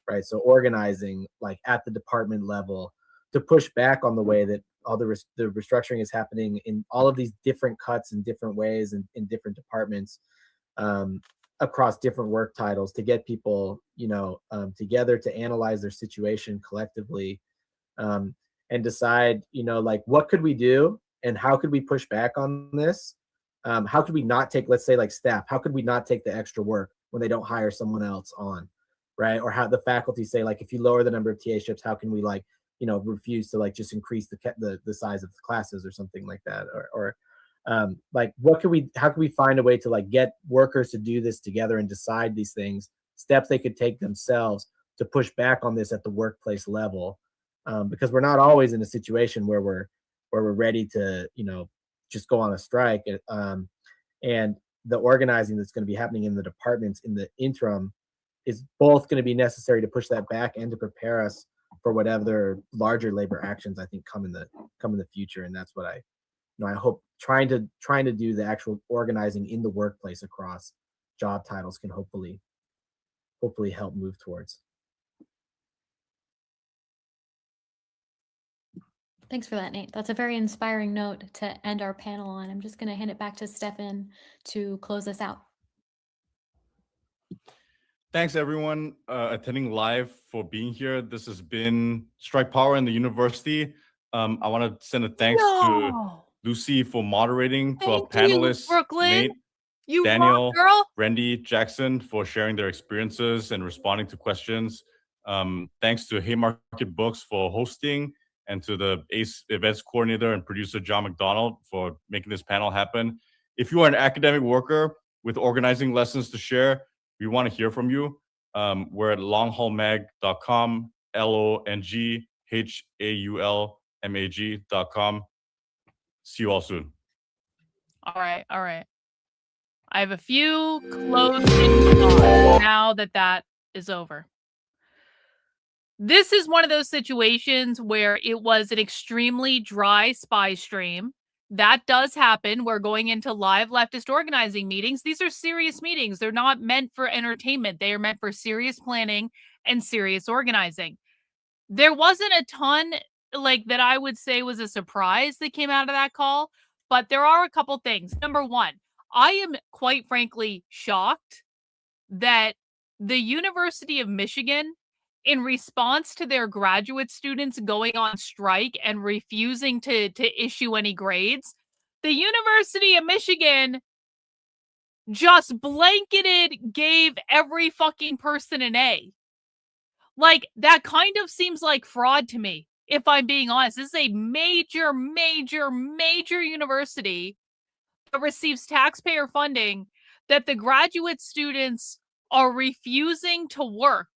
right? So organizing like at the department level to push back on the way that all the restructuring is happening in all of these different cuts in different ways and in different departments across different work titles, to get people, together to analyze their situation collectively and decide, like, what could we do and how could we push back on this? How could we not take, let's say, like staff, how could we not take the extra work when they don't hire someone else on, right? Or how the faculty say, like, if you lower the number of TA shifts, how can we refuse to just increase the size of the classes or something like that? Or how can we find a way to get workers to do this together and decide these things, steps they could take themselves to push back on this at the workplace level? Because we're not always in a situation where we're ready to, just go on a strike. And the organizing that's going to be happening in the departments in the interim is both going to be necessary to push that back and to prepare us for whatever larger labor actions I think come in the future. And that's what I hope trying to do the actual organizing in the workplace across job titles can hopefully help move towards. Thanks for that, Nate. That's a very inspiring note to end our panel on. I'm just going to hand it back to Stefan to close us out. Thanks, everyone attending live, for being here. This has been Strike Power in the University. I want to send a thanks to Lucy for moderating, to our panelists, Nate, Daniel, Randy, Jackson for sharing their experiences and responding to questions. Thanks to Haymarket Books for hosting, and to the ACE events coordinator and producer, John McDonald, for making this panel happen. If you are an academic worker with organizing lessons to share, we want to hear from you. We're at longhaulmag.com, longhaulmag.com. See you all soon. All right. I have a few closing thoughts now that is over. This is one of those situations where it was an extremely dry spy stream. That does happen. We're going into live leftist organizing meetings. These are serious meetings. They're not meant for entertainment. They are meant for serious planning and serious organizing. There wasn't a ton that I would say was a surprise that came out of that call, but there are a couple things. Number one, I am quite frankly shocked that the University of Michigan, in response to their graduate students going on strike and refusing to issue any grades, the University of Michigan just blanketed gave every fucking person an A. Like, that kind of seems like fraud to me, if I'm being honest. This is a major, major, major university that receives taxpayer funding that the graduate students are refusing to work.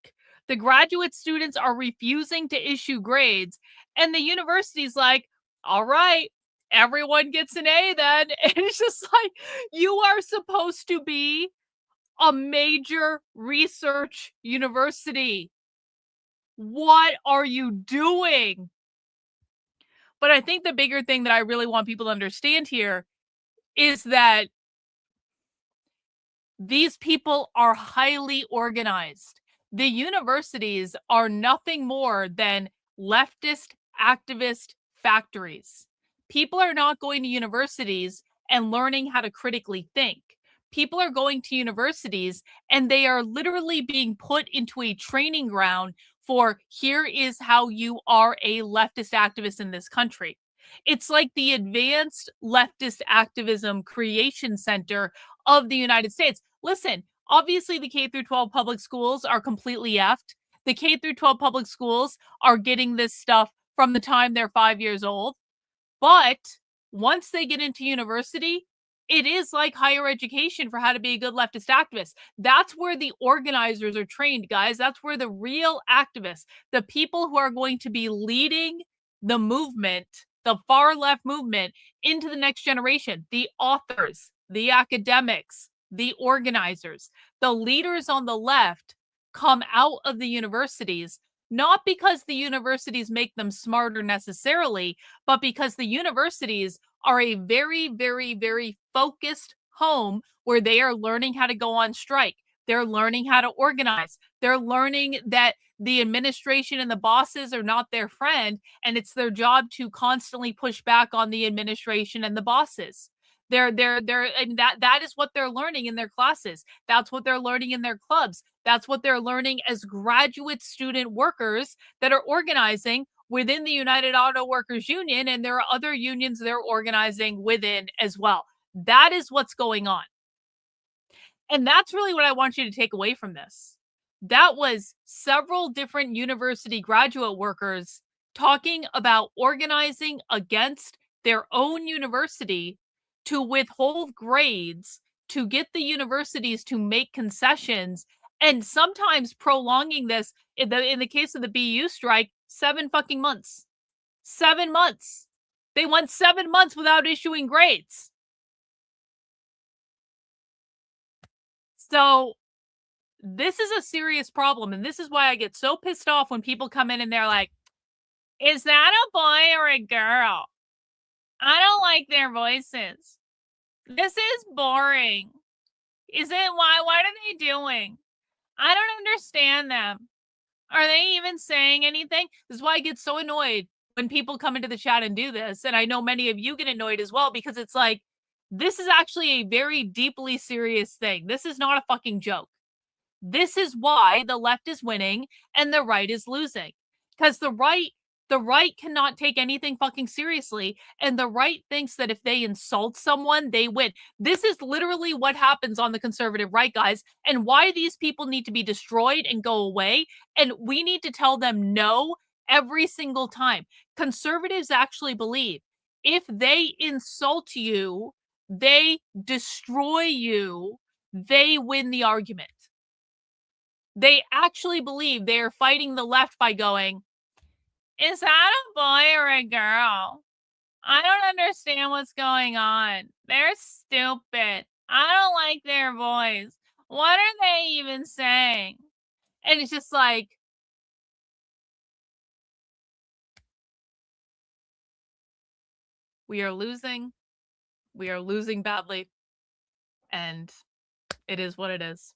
The graduate students are refusing to issue grades. And the university's like, all right, everyone gets an A then. And it's just like, you are supposed to be a major research university. What are you doing? But I think the bigger thing that I really want people to understand here is that these people are highly organized. The universities are nothing more than leftist activist factories. People are not going to universities and learning how to critically think. People are going to universities and they are literally being put into a training ground for here is how you are a leftist activist in this country. It's like the Advanced Leftist Activism Creation Center of the United States. Listen, obviously the K through 12 public schools are completely effed. The K through 12 public schools are getting this stuff from the time they're 5 years old. But once they get into university, it is like higher education for how to be a good leftist activist. That's where the organizers are trained, guys. That's where the real activists, the people who are going to be leading the movement, the far left movement into the next generation, the authors, the academics, the organizers, the leaders on the left come out of the universities, not because the universities make them smarter necessarily, but because the universities are a very, very, very focused home where they are learning how to go on strike. They're learning how to organize. They're learning that the administration and the bosses are not their friend, and it's their job to constantly push back on the administration and the bosses. And that is what they're learning in their classes. That's what they're learning in their clubs. That's what they're learning as graduate student workers that are organizing within the United Auto Workers Union, and there are other unions they're organizing within as well. That is what's going on. And that's really what I want you to take away from this. That was several different university graduate workers talking about organizing against their own university to withhold grades, to get the universities to make concessions, and sometimes prolonging this, in the case of the BU strike, 7 fucking months. 7 months. They went 7 months without issuing grades. So this is a serious problem, and this is why I get so pissed off when people come in and they're like, is that a boy or a girl? I don't like their voices. This is boring. What are they doing? I don't understand them. Are they even saying anything? This is why I get so annoyed when people come into the chat and do this. And I know many of you get annoyed as well, because it's like, this is actually a very deeply serious thing. This is not a fucking joke. This is why the left is winning and the right is losing. Because the right cannot take anything fucking seriously, and the right thinks that if they insult someone, they win. This is literally what happens on the conservative right, guys, and why these people need to be destroyed and go away, and we need to tell them no every single time. Conservatives actually believe if they insult you, they destroy you, they win the argument. They actually believe they are fighting the left by going, is that a boy or a girl? I don't understand what's going on. They're stupid. I don't like their voice. What are they even saying? And it's just like, we are losing. We are losing badly. And it is what it is.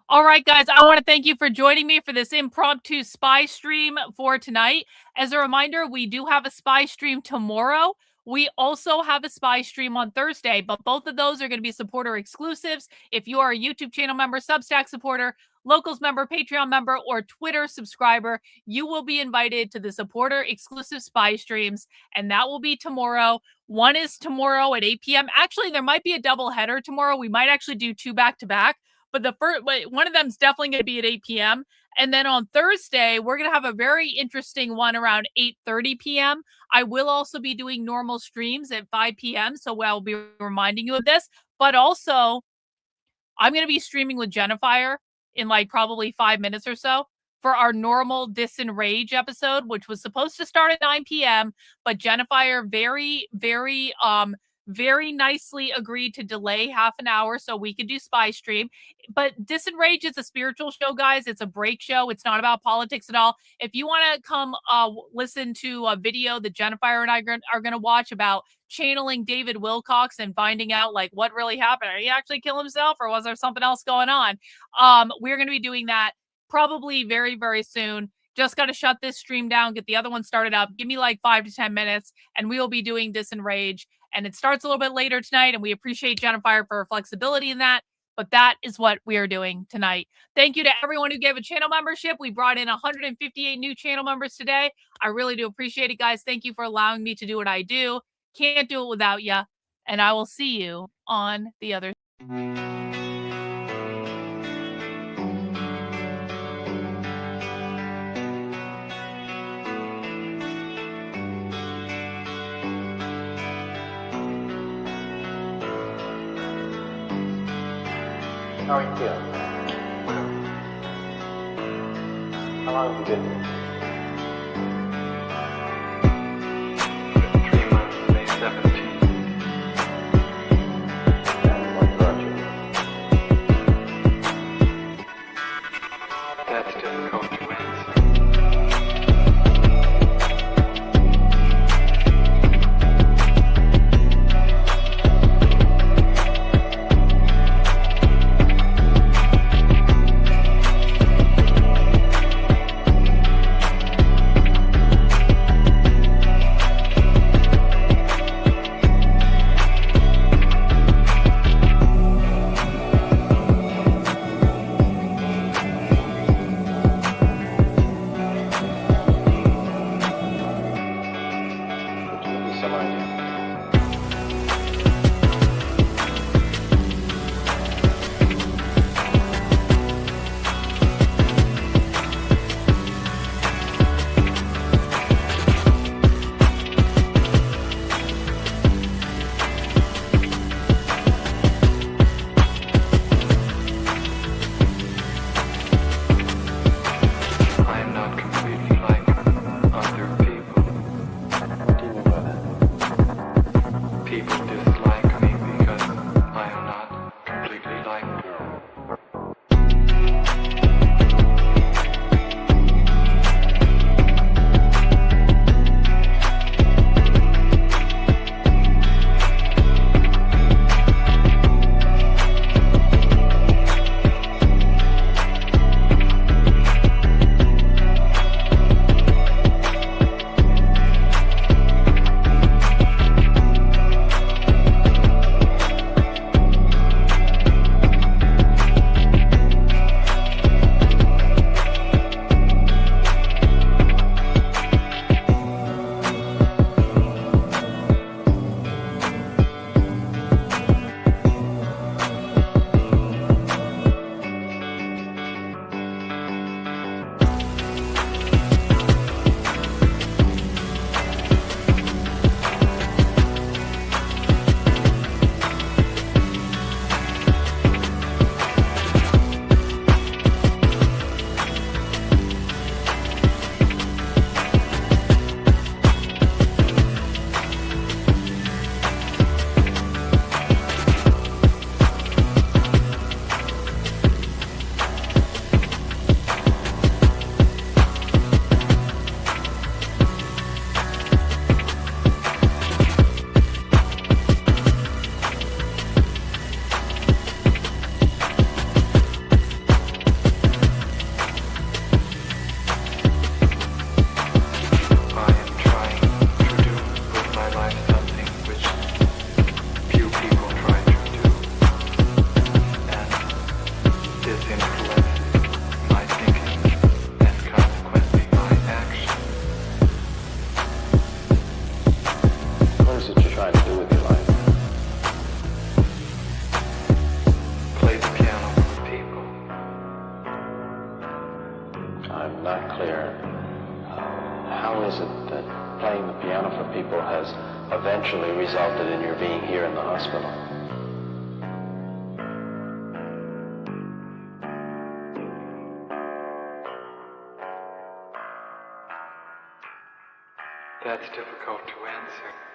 All right, guys, I want to thank you for joining me for this impromptu spy stream for tonight. As a reminder, we do have a spy stream tomorrow We also have a spy stream on Thursday, but both of those are going to be supporter exclusives. If you are a YouTube channel member, Substack supporter, Locals member, Patreon member, or Twitter subscriber, you will be invited to the supporter exclusive spy streams, and that will be tomorrow. One is tomorrow at 8 p.m. Actually, there might be a double header tomorrow. We might actually do 2 back-to-back, but the first one of them is definitely going to be at 8 p.m. And then on Thursday, we're going to have a very interesting one around 8:30 p.m. I will also be doing normal streams at 5 p.m., so I'll be reminding you of this. But also, I'm going to be streaming with Jennifer in like probably 5 minutes or so for our normal Disenrage episode, which was supposed to start at 9 p.m., but Jennifer very nicely agreed to delay half an hour so we could do Spy Stream. But Disenrage is a spiritual show, guys. It's a break show. It's not about politics at all. If you want to come listen to a video that Jennifer and I are going to watch about channeling David Wilcox and finding out like what really happened. Did he actually kill himself or was there something else going on? We're going to be doing that probably very, very soon. Just got to shut this stream down, get the other one started up. Give me like 5 to 10 minutes and we will be doing Disenrage. And it starts a little bit later tonight, and we appreciate Jennifer for her flexibility in that. But that is what we are doing tonight. Thank you to everyone who gave a channel membership. We brought in 158 new channel members today. I really do appreciate it, guys. Thank you for allowing me to do what I do. Can't do it without you. And I will see you on the other side. How are you feeling? How long have you been here? 3 months, May 17th. And what brought you? That's difficult to answer. What do you mean by that? not clear. How is it that playing the piano for people has eventually resulted in your being here in the hospital? That's difficult to answer.